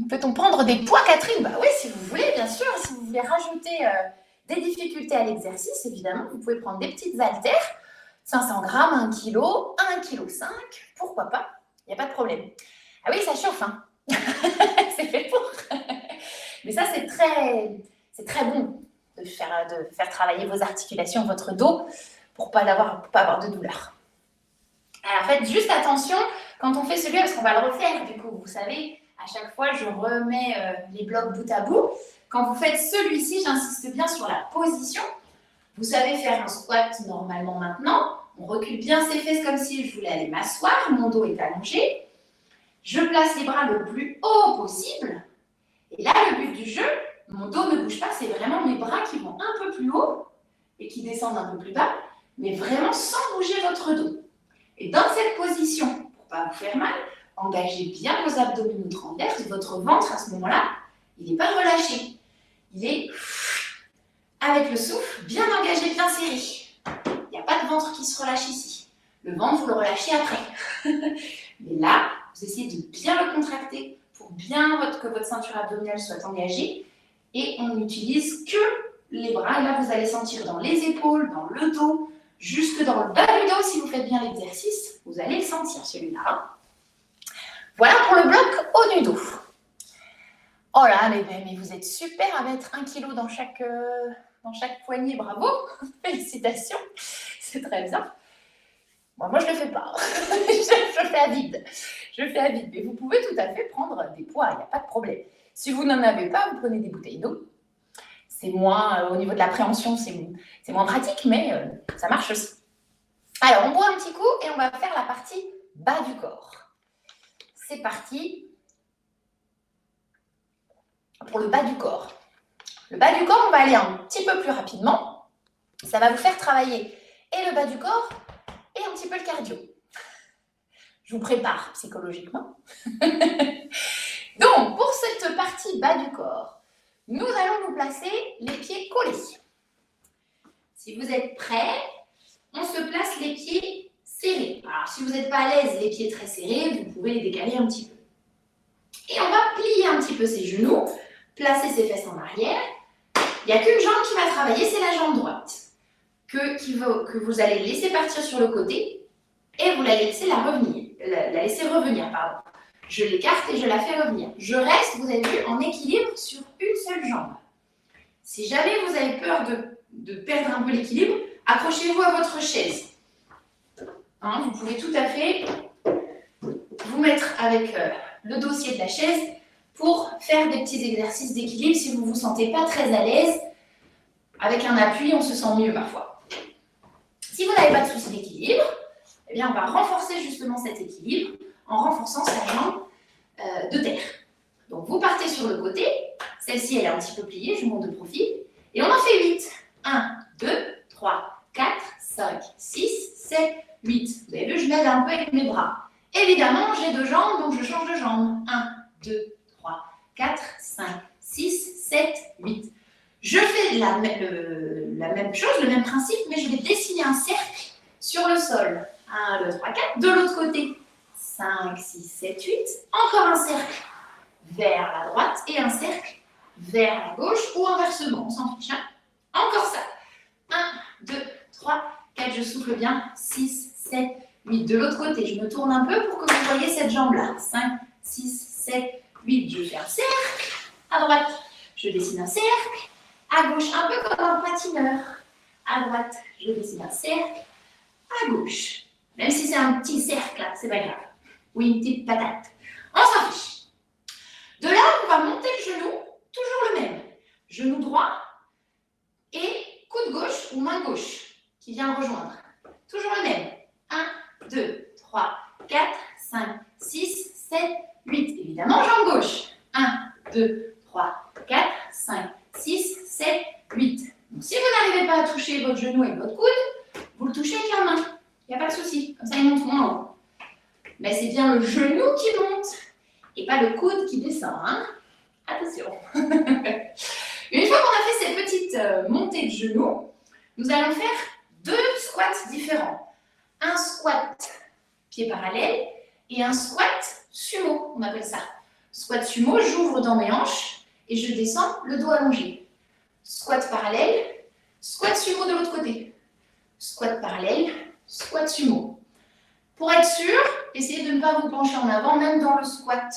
Peut-on prendre des poids, Catherine? Bah oui, si vous voulez, bien sûr. Si vous voulez rajouter des difficultés à l'exercice, évidemment, vous pouvez prendre des petites haltères, 500 grammes, 1 kg, 1,5 kg, pourquoi pas, il n'y a pas de problème. Ah oui, ça chauffe, hein. C'est fait pour. Mais ça, c'est très bon de faire travailler vos articulations, votre dos, pour pas avoir de douleur. Alors faites juste attention quand on fait celui-là, parce qu'on va le refaire, du coup, vous savez, à chaque fois, je remets les blocs bout à bout. Quand vous faites celui-ci, j'insiste bien sur la position. Vous savez faire un squat normalement maintenant. On recule bien ses fesses comme si je voulais aller m'asseoir. Mon dos est allongé. Je place les bras le plus haut possible. Et là, le but du jeu, mon dos ne bouge pas, c'est vraiment mes bras qui vont un peu plus haut et qui descendent un peu plus bas, mais vraiment sans bouger votre dos. Et dans cette position, pour ne pas vous faire mal, engagez bien vos abdominaux transverses. Votre ventre, à ce moment-là, il n'est pas relâché. Il est avec le souffle, bien engagé, bien serré. Il n'y a pas de ventre qui se relâche ici. Le ventre, vous le relâchez après. Mais là, vous essayez de bien le contracter pour bien que votre ceinture abdominale soit engagée. Et on n'utilise que les bras. Et là, vous allez sentir dans les épaules, dans le dos, jusque dans le bas du dos. Si vous faites bien l'exercice, vous allez le sentir, celui-là. Voilà pour le bloc haut du dos. Oh là, mais vous êtes super à mettre 1 kg dans chaque poignet. Bravo, félicitations. C'est très bien. Bon, moi, je ne le fais pas. je fais à vide. Je fais à vide. Mais vous pouvez tout à fait prendre des poids. Il n'y a pas de problème. Si vous n'en avez pas, vous prenez des bouteilles d'eau. C'est moins, au niveau de l'appréhension, c'est moins pratique, mais ça marche aussi. Alors, on boit un petit coup et on va faire la partie bas du corps. C'est parti pour le bas du corps. Le bas du corps, on va aller un petit peu plus rapidement. Ça va vous faire travailler et le bas du corps et un petit peu le cardio. Je vous prépare psychologiquement. Donc, pour cette partie bas du corps, nous allons nous placer les pieds collés. Si vous êtes prêts, on se place les pieds serrés. Alors, si vous n'êtes pas à l'aise, les pieds très serrés, vous pouvez les décaler un petit peu. Et on va plier un petit peu ses genoux, placer ses fesses en arrière. Il n'y a qu'une jambe qui va travailler, c'est la jambe droite, que vous allez laisser partir sur le côté et vous la laissez revenir. Je l'écarte et je la fais revenir. Je reste, vous avez vu, en équilibre sur une seule jambe. Si jamais vous avez peur de perdre un peu l'équilibre, accrochez-vous à votre chaise. Vous pouvez tout à fait vous mettre avec le dossier de la chaise pour faire des petits exercices d'équilibre si vous ne vous sentez pas très à l'aise. Avec un appui, on se sent mieux parfois. Si vous n'avez pas de souci d'équilibre, eh bien, on va renforcer justement cet équilibre en renforçant sa jambe de terre. Donc, vous partez sur le côté. Celle-ci, elle est un petit peu pliée, je vous montre de profil. Et on en fait 8. 1, 2, 3, 4, 5, 6, 7, 8. Vous avez vu, je m'aide un peu avec mes bras. Évidemment, j'ai 2 jambes, donc je change de jambe. 1, 2, 3, 4, 5, 6, 7, 8. Je fais la même chose, le même principe, mais je vais dessiner un cercle sur le sol. 1, 2, 3, 4. De l'autre côté, 5, 6, 7, 8. Encore un cercle vers la droite et un cercle vers la gauche ou inversement, on s'en fiche. Hein. Encore ça. 1, 2, 3, 4, je souffle bien. 6, 7, 8. De l'autre côté, je me tourne un peu pour que vous voyez cette jambe-là. 5, 6, 7, 8. Je fais un cercle. À droite, je dessine un cercle. À gauche, un peu comme un patineur. À droite, je dessine un cercle. À gauche. Même si c'est un petit cercle, là, c'est pas grave. Ou une petite patate. On s'en fiche. De là, on va monter le genou, toujours le même. Genou droit et coude gauche ou main gauche qui vient rejoindre. Toujours le même. 1, 2, 3, 4, 5, 6, 7, 8. Évidemment, jambe gauche. 1, 2, 3, 4, 5, 6, 7, 8. Donc, si vous n'arrivez pas à toucher votre genou avec votre coude, vous le touchez avec la main. Il n'y a pas de souci. Comme ça, il monte moins haut. Mais c'est bien le genou qui monte et pas le coude qui descend. Hein. Attention. Une fois qu'on a fait cette petite montée de genoux, nous allons faire 2 squats différents. Un squat pied parallèle et un squat sumo, on appelle ça. Squat sumo, j'ouvre dans mes hanches et je descends le dos allongé. Squat parallèle, squat sumo de l'autre côté. Squat parallèle, squat sumo. Pour être sûr, essayez de ne pas vous pencher en avant, même dans le squat,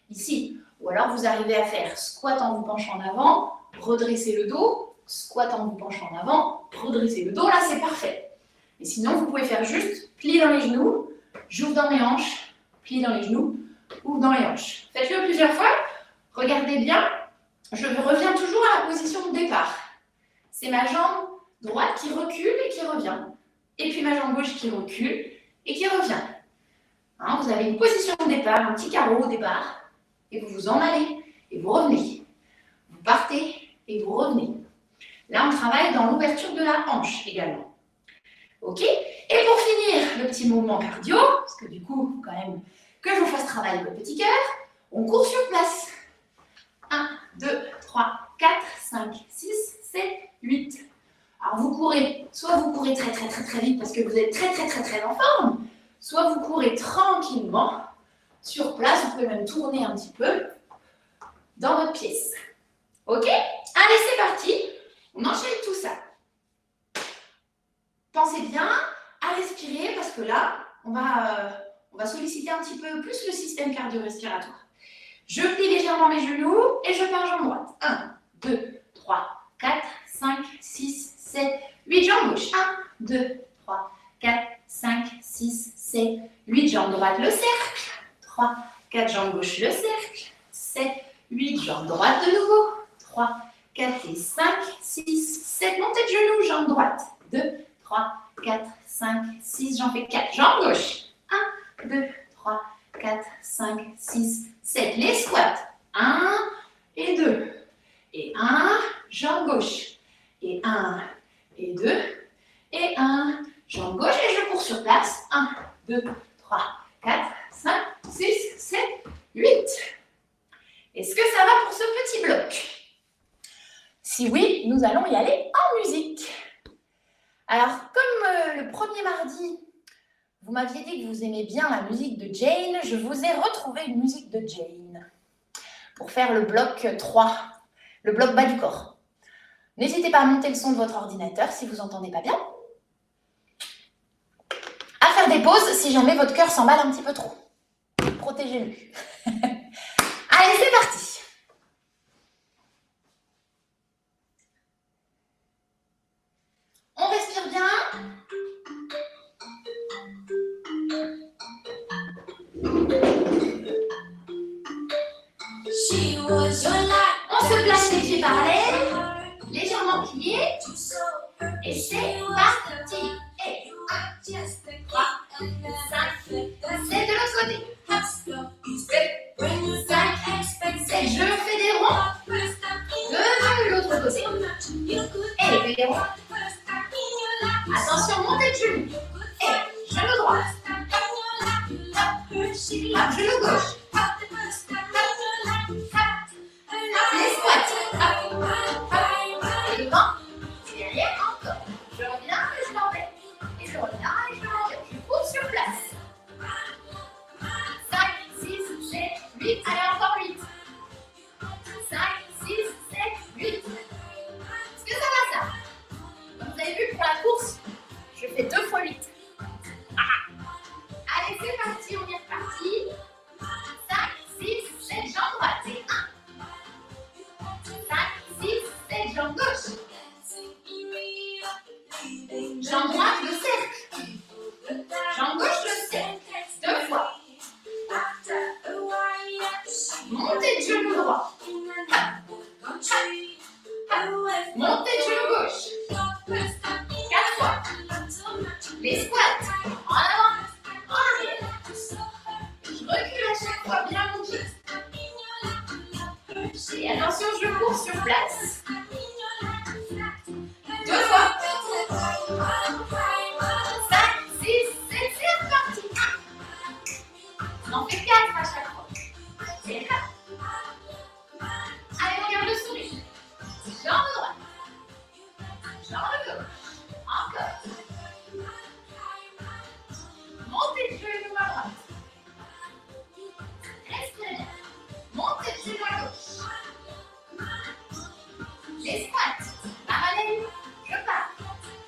ici. Ou alors vous arrivez à faire squat en vous penchant en avant, redresser le dos, squat en vous penchant en avant, redresser le dos, là c'est parfait. Et sinon, vous pouvez faire juste pli dans les genoux, j'ouvre dans mes hanches, pli dans les genoux, ouvre dans les hanches. Faites-le plusieurs fois, regardez bien, je reviens toujours à la position de départ. C'est ma jambe droite qui recule et qui revient. Et puis ma jambe gauche qui recule et qui revient. Hein, vous avez une position de départ, un petit carreau au départ, et vous vous en allez, et vous revenez. Vous partez, et vous revenez. Là, on travaille dans l'ouverture de la hanche également. Ok? Et pour finir, le petit mouvement cardio, parce que du coup, il faut quand même que je vous fasse travailler le petit cœur, on court sur place. 1, 2, 3, 4, 5, 6, 7, 8. Alors vous courez, soit vous courez très vite parce que vous êtes très en forme, soit vous courez tranquillement sur place, vous pouvez même tourner un petit peu dans votre pièce. Ok? Allez, c'est parti. On enchaîne tout ça. Pensez bien à respirer parce que là, on va solliciter un petit peu plus le système cardio-respiratoire. Je plie légèrement mes genoux et je pars jambe droite. 1, 2, 3, 4, 5, 6, 7, 8. Jambe gauche. 1, 2, 3, 4, 5, 6, 7, 8. Jambe droite, le cercle. 3, 4, jambe gauche, le cercle. 7, 8. Jambe droite de nouveau. 3, 4 et 5, 6, 7. Montée de genoux, jambe droite. 2, 3, 4, 5, 6. J'en fais 4. Jambe gauche. 1, 2, 3, 4, 5, 6, 7. Les squats. 1 et 2. Et 1, jambe gauche. Et 1 et 2. Et 1, jambe gauche. Et je cours sur place. 1, 2, 3, 4, 5, 6, 7, 8. Est-ce que ça va pour ce petit bloc? Si oui, nous allons y aller en musique. Alors, comme le premier mardi, vous m'aviez dit que vous aimez bien la musique de Jane, je vous ai retrouvé une musique de Jane pour faire le bloc 3, le bloc bas du corps. N'hésitez pas à monter le son de votre ordinateur si vous n'entendez pas bien. À faire des pauses si jamais votre cœur s'emballe un petit peu trop. Protégez-le. Allez, c'est parti. On respire bien. On se place les pieds parallèles, légèrement pliés. Et c'est parti. Et 1, 2, 3, 5, 7 de l'autre côté. 5, 7. Je fais des ronds. De l'autre côté. Et je fais des ronds. Attention, montez de genoux. Et genou droit. Hop, genou gauche. Les squats. Et devant. Derrière encore. Je reviens et je m'en vais. Et je reviens et je m'en vais. Je cours sur place. 5, 6, 7, 8. Allez, encore 8. 5, 6, 7. trop vite. Allez, c'est parti, on est reparti. 5, 6, 7, jambes droites. Et 1. 5, 6, 7, jambes gauche. Jambe droite, le cercle. Jambe gauche, le cercle. 2 fois. Montée de genou droit. Montée de genou gauche. 4 fois. Les squats. En avant. En arrière. Je recule à chaque fois bien mon pied. Et attention, je cours sur place. 2 fois. 5, 6, 7, c'est reparti. On en fait 4 à chaque fois. C'est là. Allez, on garde le sourire. Jambe droite. Jambe gauche. Encore. Montez de genou à droite. Respirez bien. Montez de genou à gauche. Les squats. Parallèle, je pars.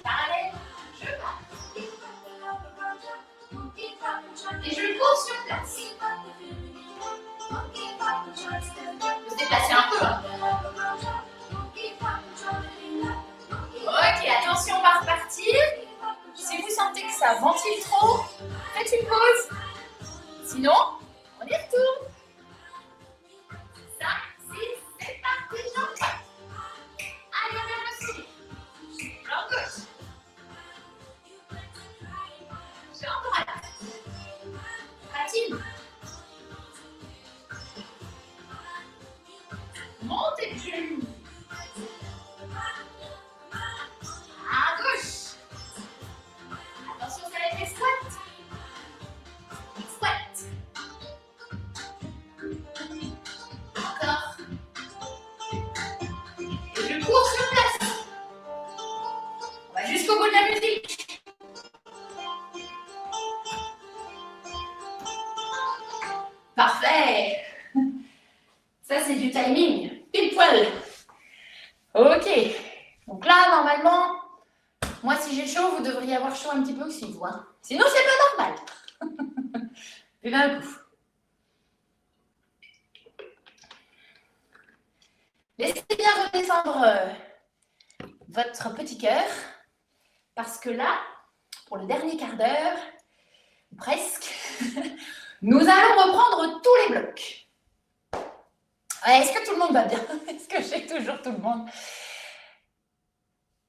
Parallèle, je pars. Et je cours sur place. Vous déplacez un peu. Hein. Ok, attention, on va repartir. Si vous sentez que ça ventile trop, faites une pause. Sinon, on y retourne. 5, 6, c'est parti, jambe droite. Allez, on vient le sourire. Jambe gauche. Jambe droite. Patine. Montez de genou. À gauche. Attention, ça va être les squats. Squat. Encore. Et je cours sur place. On va jusqu'au bout de la musique. Parfait. Ça, c'est du timing. Pile poil. Ok. Donc là, normalement, moi, si j'ai chaud, vous devriez avoir chaud un petit peu aussi, vous. Hein. Sinon, c'est pas normal. Puis d'un coup. Laissez bien redescendre votre petit cœur. Parce que là, pour le dernier quart d'heure, presque, nous allons reprendre tous les blocs. Est-ce que tout le monde va bien? Est-ce que j'ai toujours tout le monde?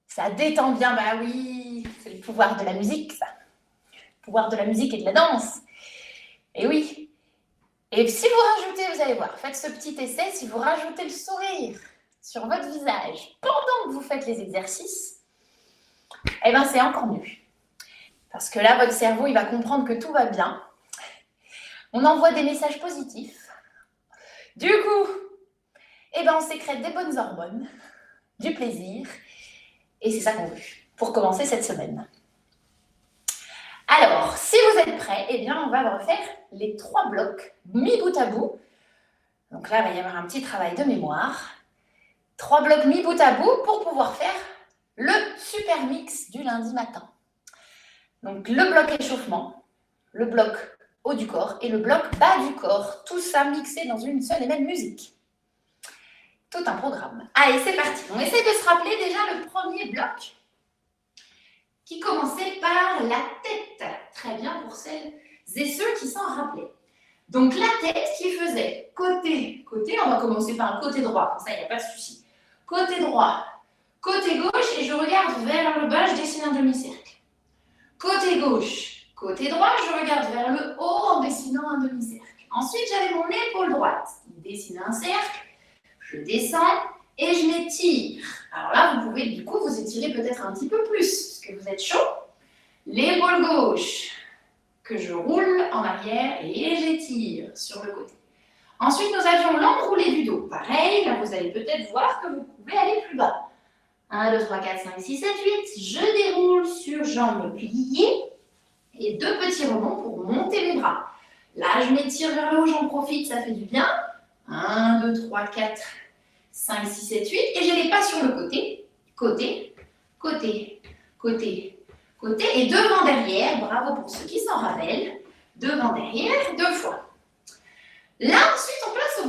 Ça détend bien, bah oui, c'est le pouvoir de la musique, ça. Le pouvoir de la musique et de la danse. Et oui. Et si vous rajoutez, vous allez voir, faites ce petit essai, si vous rajoutez le sourire sur votre visage pendant que vous faites les exercices, eh bien c'est encore mieux. Parce que là, votre cerveau, il va comprendre que tout va bien. On envoie des messages positifs. Du coup, eh ben, on sécrète des bonnes hormones, du plaisir, et c'est ça qu'on veut pour commencer cette semaine. Alors, si vous êtes prêts, eh bien, on va refaire les 3 blocs mis bout à bout. Donc là, il va y avoir un petit travail de mémoire. 3 blocs mis bout à bout pour pouvoir faire le super mix du lundi matin. Donc, le bloc échauffement, le bloc haut du corps et le bloc bas du corps. Tout ça mixé dans une seule et même musique. Tout un programme. Allez, c'est parti. On essaie de se rappeler déjà le premier bloc qui commençait par la tête. Très bien pour celles et ceux qui s'en rappelaient. Donc, la tête qui faisait côté, on va commencer par le côté droit. Comme ça, il n'y a pas de souci. Côté droit, côté gauche et je regarde vers le bas, je dessine un demi-cercle. Côté gauche, côté droit, je regarde vers le haut en dessinant un demi-cercle. Ensuite, j'avais mon épaule droite. Je dessine un cercle, je descends et je m'étire. Alors là, vous pouvez du coup vous étirer peut-être un petit peu plus, parce que vous êtes chaud. L'épaule gauche, que je roule en arrière et j'étire sur le côté. Ensuite, nous avions l'enroulé du dos. Pareil, là, vous allez peut-être voir que vous pouvez aller plus bas. 1, 2, 3, 4, 5, 6, 7, 8. Je déroule sur jambes pliées et 2 petits rebonds pour monter les bras. Là, je m'étire vers le haut, j'en profite, ça fait du bien. 1, 2, 3, 4, 5, 6, 7, 8. Et j'ai les pas sur le côté. Côté, côté, côté, côté et devant, derrière. Bravo pour ceux qui s'en rappellent. Devant, derrière, 2 fois. Là, ensuite, on passe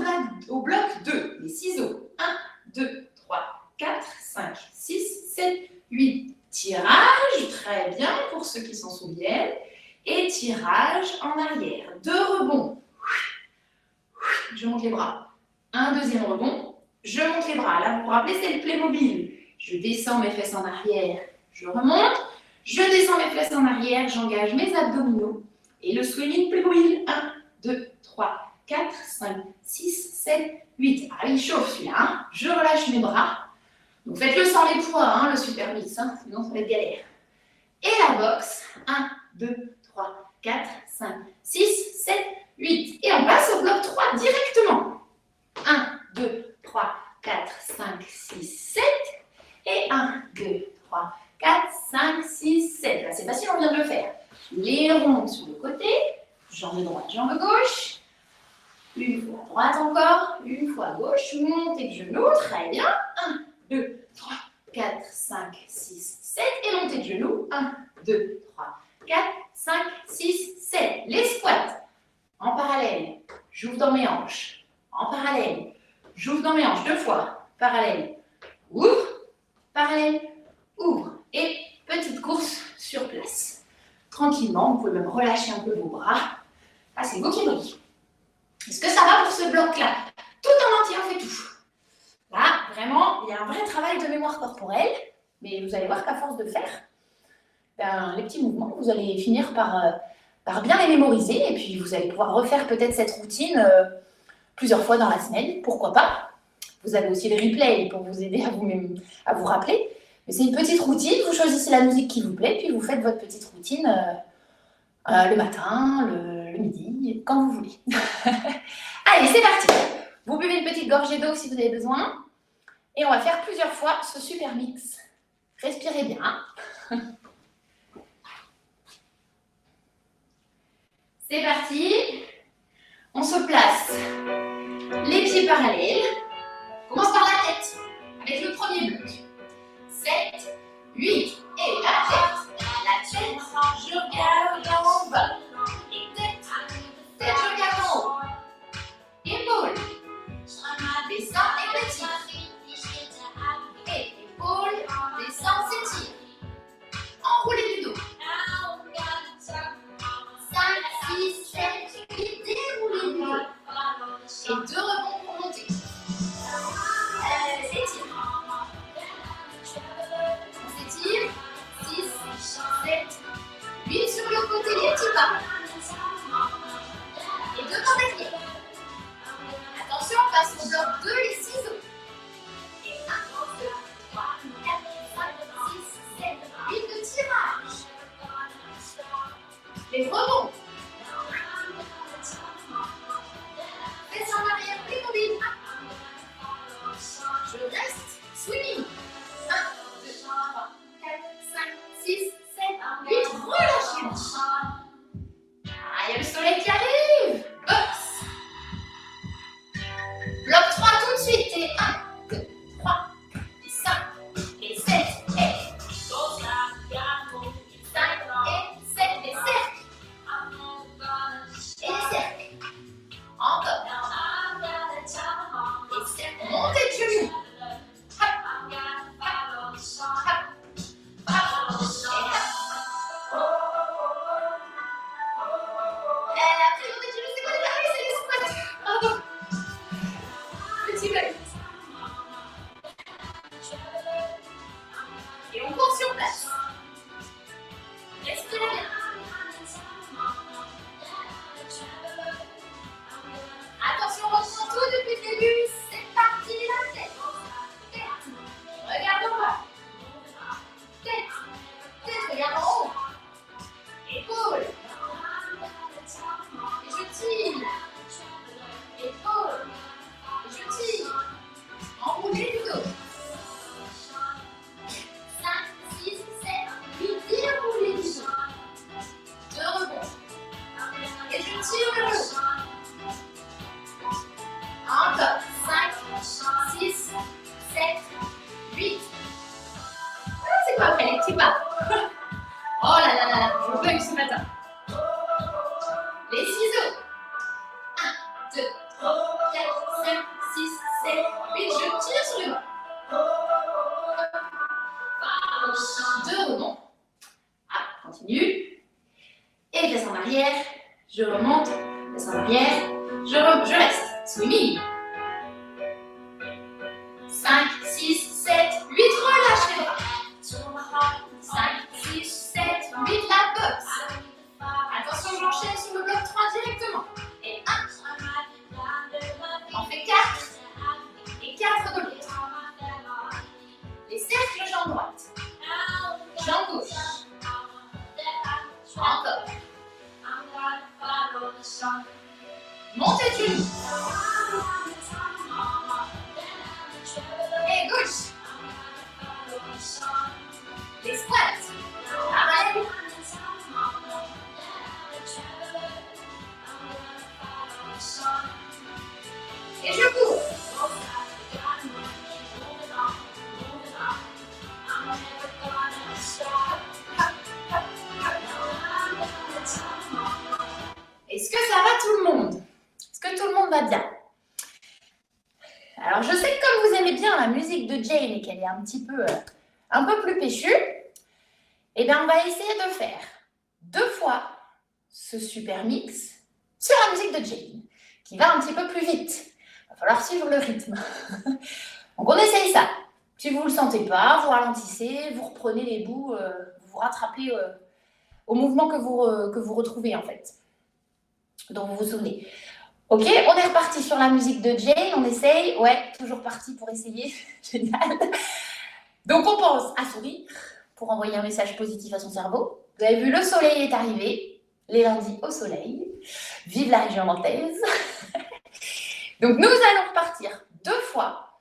au bloc 2, les ciseaux. 1, 2, 3, 4, 5, 6, 7, 8. Tirage, très bien pour ceux qui s'en souviennent. Et tirage en arrière. 2 rebonds. Je monte les bras. Un deuxième rebond. Je monte les bras. Là, vous vous rappelez, c'est le Playmobil. Je descends mes fesses en arrière. Je remonte. Je descends mes fesses en arrière. J'engage mes abdominaux. Et le swimming Playmobil. 1, 2, 3, 4, 5, 6, 7, 8. Ah, il chauffe celui-là. Hein. Je relâche mes bras. Donc faites-le sans les poids, hein, le super mix. Hein, sinon, ça va être galère. Et la boxe. 1, 2, 3, 4, 5, 6, 7, 8. Et on passe au bloc 3 directement. 1, 2, 3, 4, 5, 6, 7. Et 1, 2, 3, 4, 5, 6, 7. Là, c'est facile, on vient de le faire. Les ronds sur le côté. Jambe droite, jambe gauche. Une fois à droite encore. Une fois à gauche. Montez de genoux. Très bien. 1, 2, 3, 4, 5, 6, 7. Et montez de genoux. 1, 2, 3, 4, 5, 6, 7. Les squats. En parallèle. J'ouvre dans mes hanches. En parallèle. J'ouvre dans mes hanches 2 fois. Parallèle. Ouvre. Parallèle. Ouvre. Et petite course sur place. Tranquillement. Vous pouvez même relâcher un peu vos bras. Ah, c'est vous qui me dites. Est-ce que ça va pour ce bloc-là? Tout en entier, on fait tout. Là, vraiment, il y a un vrai travail de mémoire corporelle. Mais vous allez voir qu'à force de faire, les petits mouvements, vous allez finir par bien les mémoriser. Et puis, vous allez pouvoir refaire peut-être cette routine plusieurs fois dans la semaine. Pourquoi pas? Vous avez aussi le replay pour vous aider à vous rappeler. Mais c'est une petite routine. Vous choisissez la musique qui vous plaît. Puis, vous faites votre petite routine le matin, le midi, quand vous voulez. Allez, c'est parti. Vous buvez une petite gorgée d'eau si vous avez besoin. Et on va faire plusieurs fois ce super mix. Respirez bien. C'est parti. On se place. Les pieds parallèles. On commence par la tête. Avec le premier bloc. 7, 8. Et la tête. La tête, je regarde en bas. Et tête, je regarde en haut. Épaule. Descend et petit. Et épaule, descend, s'étire. Enroulez du dos. 5, 6, 7, 8, déroulez du dos. Et 2 rebonds pour monter. S'étire. On s'étire. 6, 7, 8 sur le côté, les petits pas. Et 2 dans derrière. Attention, on passe au bloc 2, les ciseaux. Et 1, 2, 3, 4, 5, 6, 7, 8 de tirage. Les rebonds. Faites en arrière, Playmobil. Je reste, swimming. 1, 2, 3, 4, 5, 6, 7, 8. Relâchez-vous. Ah, il y a le soleil qui arrive. Box. Bloc 3 tout de suite. Et 1, 2, 3, et 5, et 7, et 5, et 7, et cercles. Et les cercles. Encore. Et cercles. Montez de genoux. Hop. Hop. Hop. Hop. Et après, montez de genoux, c'est quoi déjà? Oui, c'est les squats. Pardon. Petit bug. Et on court sur place. Respirez bien. Attention, on reprend tout depuis le début. C'est parti, la tête. Tête. Regarde en bas. Tête. Tête, regarde en haut. Épaule. Et je tire. Épaule. Et je tire. Enroulez du dos. 5, 6, 7, 8. Déroulez du dos. 2 rebonds. Et je tire le haut. Encore. 5, 6, 7, 8. C'est quoi après les petits pas? Oh, bug ce matin. Les ciseaux. 1, 2, 3, 4, 5, 6, 7, 8. Je tire sur le bas. 2 rebonds. Ah, continue. Et fesse en arrière. Je remonte. Fesse en arrière. Je reste. Swimming. 5, 6, 7, 8. Relâche les bras. 5, 6, 7, 8. La boxe. Attention, j'enchaîne sur le bloc 3 directement. Et 1. On fait 4. Et 4 de l'autre. Les cercles, jambe droite. Jambe gauche. Encore. Montez de genoux. Et gauche. Les squats. Pareil. Et je cours. Est-ce que ça va tout le monde? Est-ce que tout le monde va bien? Alors, je sais que comme vous aimez bien la musique de Jane et qu'elle est un peu plus péchue, eh bien, on va essayer de faire 2 fois ce super mix sur la musique de Jane, qui va un petit peu plus vite. Il va falloir suivre le rythme. Donc, on essaye ça. Si vous ne le sentez pas, vous ralentissez, vous reprenez les bouts, vous vous rattrapez au mouvement que vous retrouvez, en fait, dont vous vous souvenez. Ok, on est reparti sur la musique de Jane, on essaye. Ouais, toujours parti pour essayer. Génial. Donc, on pense à sourire pour envoyer un message positif à son cerveau. Vous avez vu, le soleil est arrivé. Les lundis au soleil. Vive la région nantaise. Donc, nous allons repartir 2 fois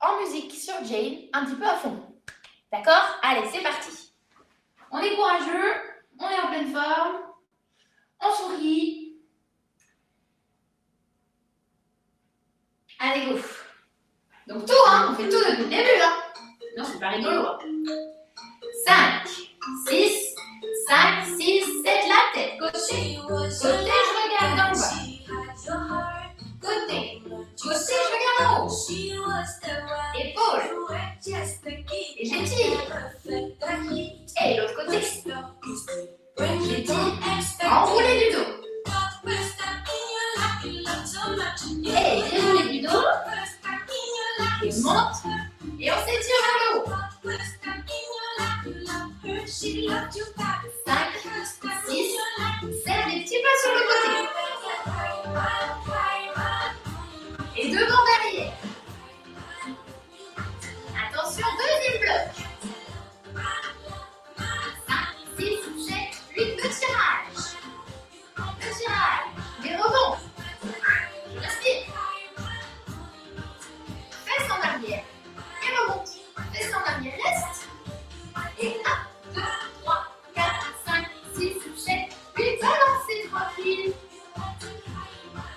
en musique sur Jane, un petit peu à fond. D'accord? Allez, c'est parti. On est courageux, on est en pleine forme, on sourit. Allez, go. Donc tout, hein, on fait tout depuis le début, hein. Non, c'est pas rigolo. 5, 6, 5, 6, 7, la tête. Côté, je regarde en bas. Côté, je regarde en haut. Épaule. Et j'étire. Et l'autre côté. J'étire. Enroulé du dos. Et déroulé du dos. Et monte. Et on s'étire vers le haut. 5, 6, 7, des petits pas sur le côté. Et devant derrière. Attention, deuxième bloc. 5, 6, 7, 8, le tirage. Le tirage. Des rebonds. Je respire. Fesse en arrière. Et remonte. Fesse en arrière, reste. Et 1, 2, 3, 4, 5, 6, 7, 8. Balancez 3 fils.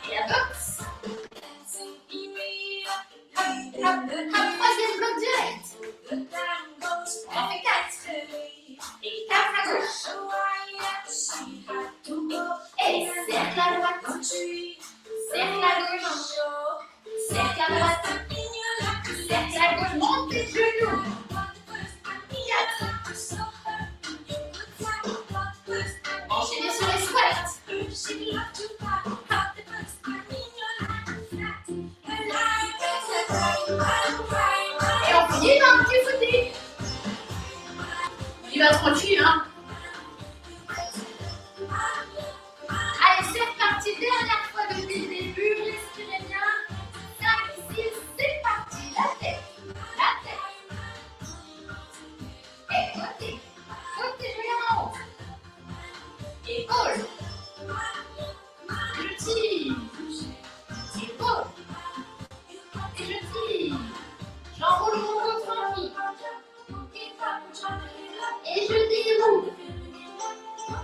Et la boxe. Hop, troisième bloc direct. On fait 4. Et 4 à gauche. Et cercle à droite. Cercle à gauche. Cercle à droite. Cercle à gauche. Montez de genoux. 4. Enchaînez sur les squats. Et on finit par un petit footing. Il va tranquille, hein. Allez, c'est reparti. Dernière fois depuis le début. Respirez bien. 5, 6, c'est parti. La tête. La tête. Et côté. Côté, je regarde en haut. Épaule. Je tire. Épaule. Et je tire. J'enroule mon dos tranquille. Et je déroule.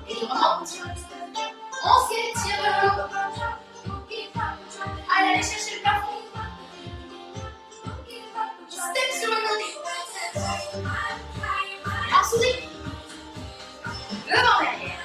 Et je remonte. On s'étire vers le haut. Allez, allez chercher le plafond. Step sur le côté. Et on sourit. Devant derrière.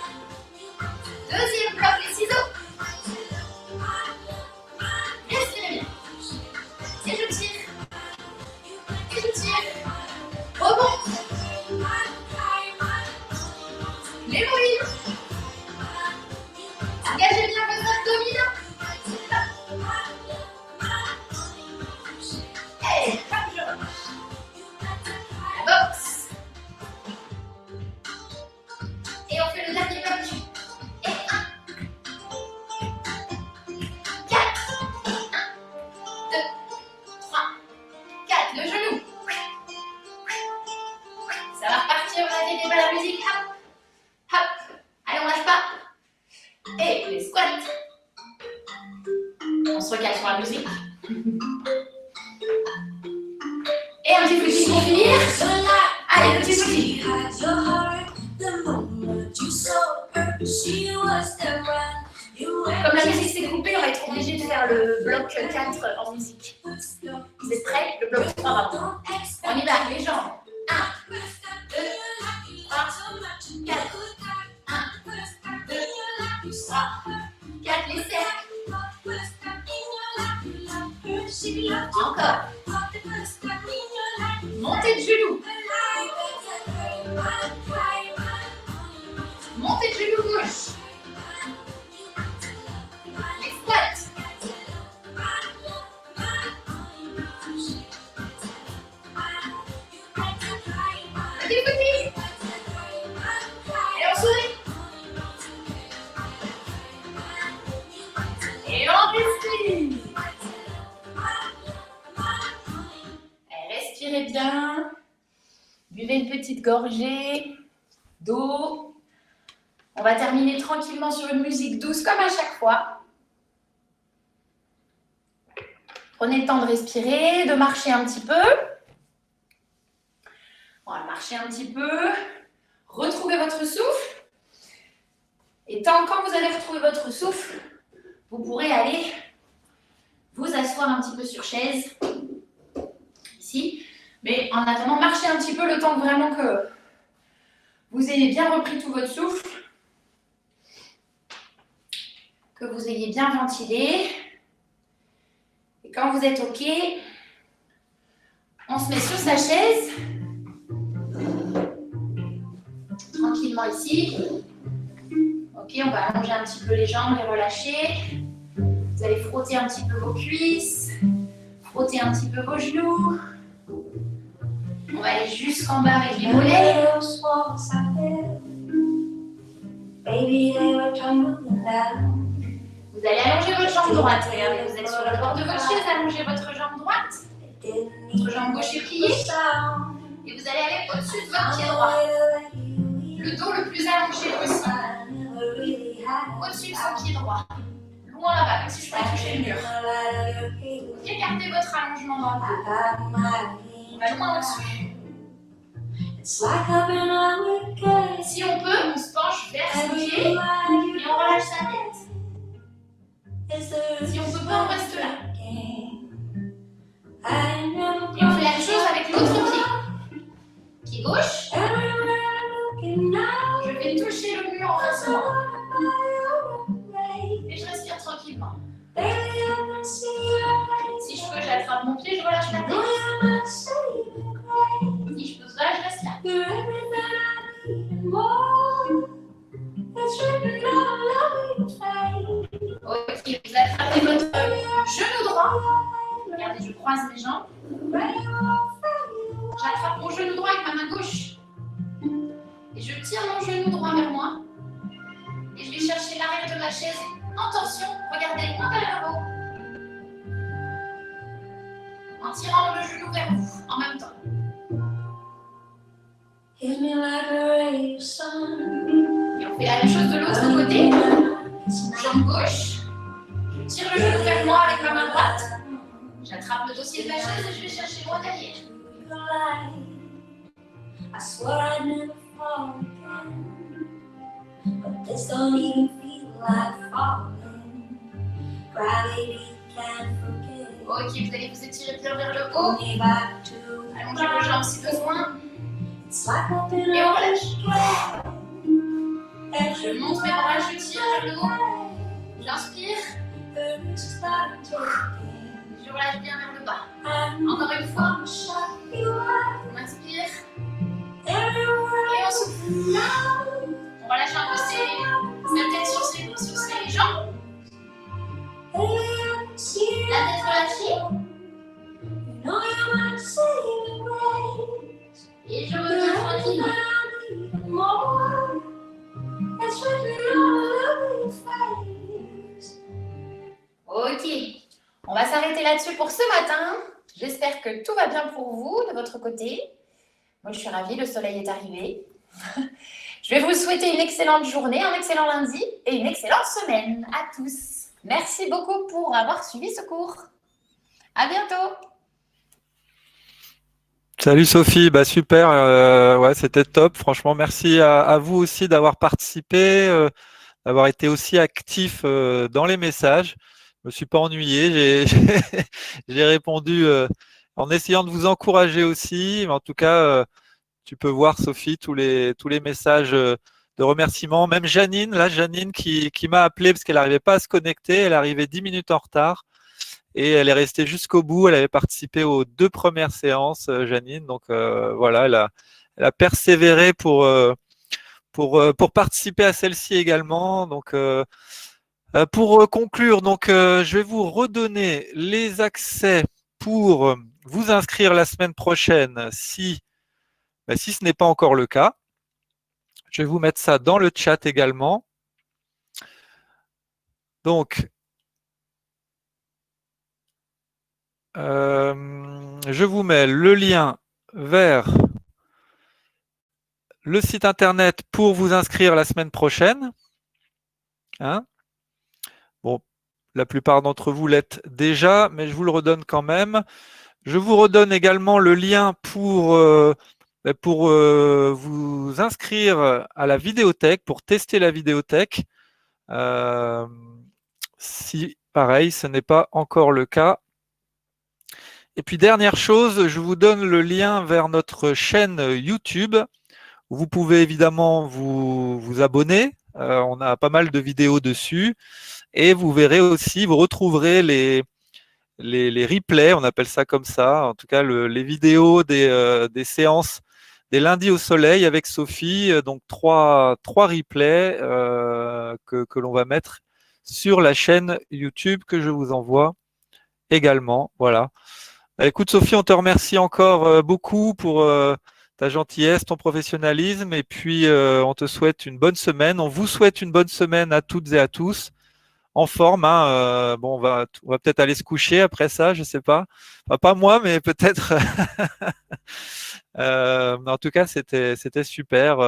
Ça va repartir, vous inquiétez pas, la musique. Hop, hop. Allez, on lâche pas. Et les squats. On se recale sur la musique. Et un petit footing pour finir. Allez, le petit footing. Comme la musique s'est coupée, on va être obligé de faire le bloc 4 en musique. Vous êtes prêts? Le bloc 3 avant. On y va, les jambes. 1, 2, 3, 4. 1, 2, 3, 4, les cercles. Encore. Montez de genoux. Montez de genoux gauche. Les squats. Petit petit. Et on sourit. Et on respire. Respirez bien. Buvez une petite gorgée d'eau. On va terminer tranquillement sur une musique douce comme à chaque fois. Prenez le temps de respirer, de marcher un petit peu. On va marcher un petit peu. Retrouvez votre souffle. Et quand vous allez retrouver votre souffle, vous pourrez aller vous asseoir un petit peu sur chaise. Ici. Mais en attendant, marchez un petit peu le temps vraiment que vous ayez bien repris tout votre souffle. Que vous ayez bien ventilé. Et quand vous êtes OK, on se met sur sa chaise. Tranquillement ici. OK, on va allonger un petit peu les jambes, les relâcher. Vous allez frotter un petit peu vos cuisses. Frotter un petit peu vos genoux. On va aller jusqu'en bas avec les mollets. Vous allez allonger votre jambe droite. Regardez, vous êtes sur le bord de votre chaise. Allongez votre jambe droite. Votre jambe gauche est pliée. Et vous allez aller au-dessus de votre pied droit. Le dos le plus allongé possible. Au-dessus de son pied droit. Loin là-bas, comme si je pouvais toucher le mur. Ok, gardez votre allongement dans le dos. On va loin au-dessus. Si on peut, on se penche vers son pied et on relâche sa tête. Si on ne peut pas, on reste là. Et on fait la même chose avec l'autre pied. Pied gauche. Je vais toucher le mur en face de moi. Et je respire tranquillement. Si je peux, j'attrape mon pied, je relâche la tête. Si je peux pas, je reste là. Ok, vous attrapez votre genou droit. Regardez, je croise mes jambes. J'attrape mon genou droit avec ma main gauche. Et je tire mon genou droit vers moi. Et je vais chercher l'arrière de ma chaise en torsion. Regardez, loin vers le haut. En tirant le genou vers vous en même temps. Et on fait la même chose de l'autre côté. Jambe gauche. Je tire le genou vers moi avec ma main droite. J'attrape le dossier de ma chaise et je vais chercher droit derrière. Ok, vous allez vous étirer bien vers le haut. Allongez vos jambes si besoin. Et on relâche. Je monte mes bras, je tire vers le haut. J'inspire. Je relâche bien vers le bas. Encore une fois. On inspire. Et on souffle. On relâche un peu sa tête sur ses jambes. La tête relâchée. Et je reviens tranquillement. Ok, on va s'arrêter là-dessus pour ce matin. J'espère que tout va bien pour vous de votre côté. Moi, je suis ravie, le soleil est arrivé. Je vais vous souhaiter une excellente journée, un excellent lundi et une excellente semaine à tous. Merci beaucoup pour avoir suivi ce cours. À bientôt. Salut Sophie, bah super, ouais, c'était top. Franchement, merci à vous aussi d'avoir participé, d'avoir été aussi actif dans les messages. Je me suis pas ennuyé, j'ai répondu en essayant de vous encourager aussi. Mais en tout cas, tu peux voir Sophie tous les messages de remerciements. Même Janine, là, Janine qui m'a appelé parce qu'elle n'arrivait pas à se connecter, elle arrivait 10 minutes en retard. Et elle est restée jusqu'au bout. Elle avait participé aux 2 premières séances, Janine. Donc voilà, elle a persévéré pour participer à celle-ci également. Donc pour conclure, donc je vais vous redonner les accès pour vous inscrire la semaine prochaine si ce n'est pas encore le cas. Je vais vous mettre ça dans le chat également. Donc, je vous mets le lien vers le site internet pour vous inscrire la semaine prochaine. Hein, bon, la plupart d'entre vous l'êtes déjà, mais je vous le redonne quand même. Je vous redonne également le lien pour vous inscrire à la vidéothèque, pour tester la vidéothèque. Si, pareil, ce n'est pas encore le cas. Et puis, dernière chose, je vous donne le lien vers notre chaîne YouTube. Vous pouvez évidemment vous abonner. On a pas mal de vidéos dessus. Et vous verrez aussi, vous retrouverez les replays, on appelle ça comme ça, en tout cas les vidéos des séances des lundis au soleil avec Sophie. Donc trois replays que l'on va mettre sur la chaîne YouTube que je vous envoie également. Voilà. Écoute Sophie, on te remercie encore beaucoup pour ta gentillesse, ton professionnalisme, et puis on te souhaite une bonne semaine. On vous souhaite une bonne semaine à toutes et à tous, en forme. Hein, bon, on va peut-être aller se coucher après ça, je sais pas. Enfin, pas moi, mais peut-être. En tout cas, c'était super.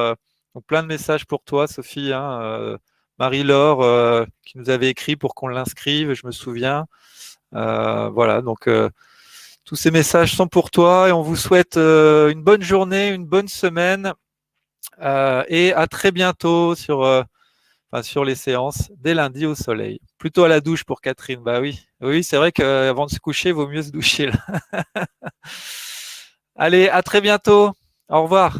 Donc plein de messages pour toi, Sophie. Hein, Marie-Laure qui nous avait écrit pour qu'on l'inscrive, je me souviens. Voilà, donc tous ces messages sont pour toi et on vous souhaite une bonne journée, une bonne semaine et à très bientôt sur les séances des lundis au soleil. Plutôt à la douche pour Catherine. Bah oui, oui, c'est vrai qu'avant de se coucher, il vaut mieux se doucher là. Allez, à très bientôt. Au revoir.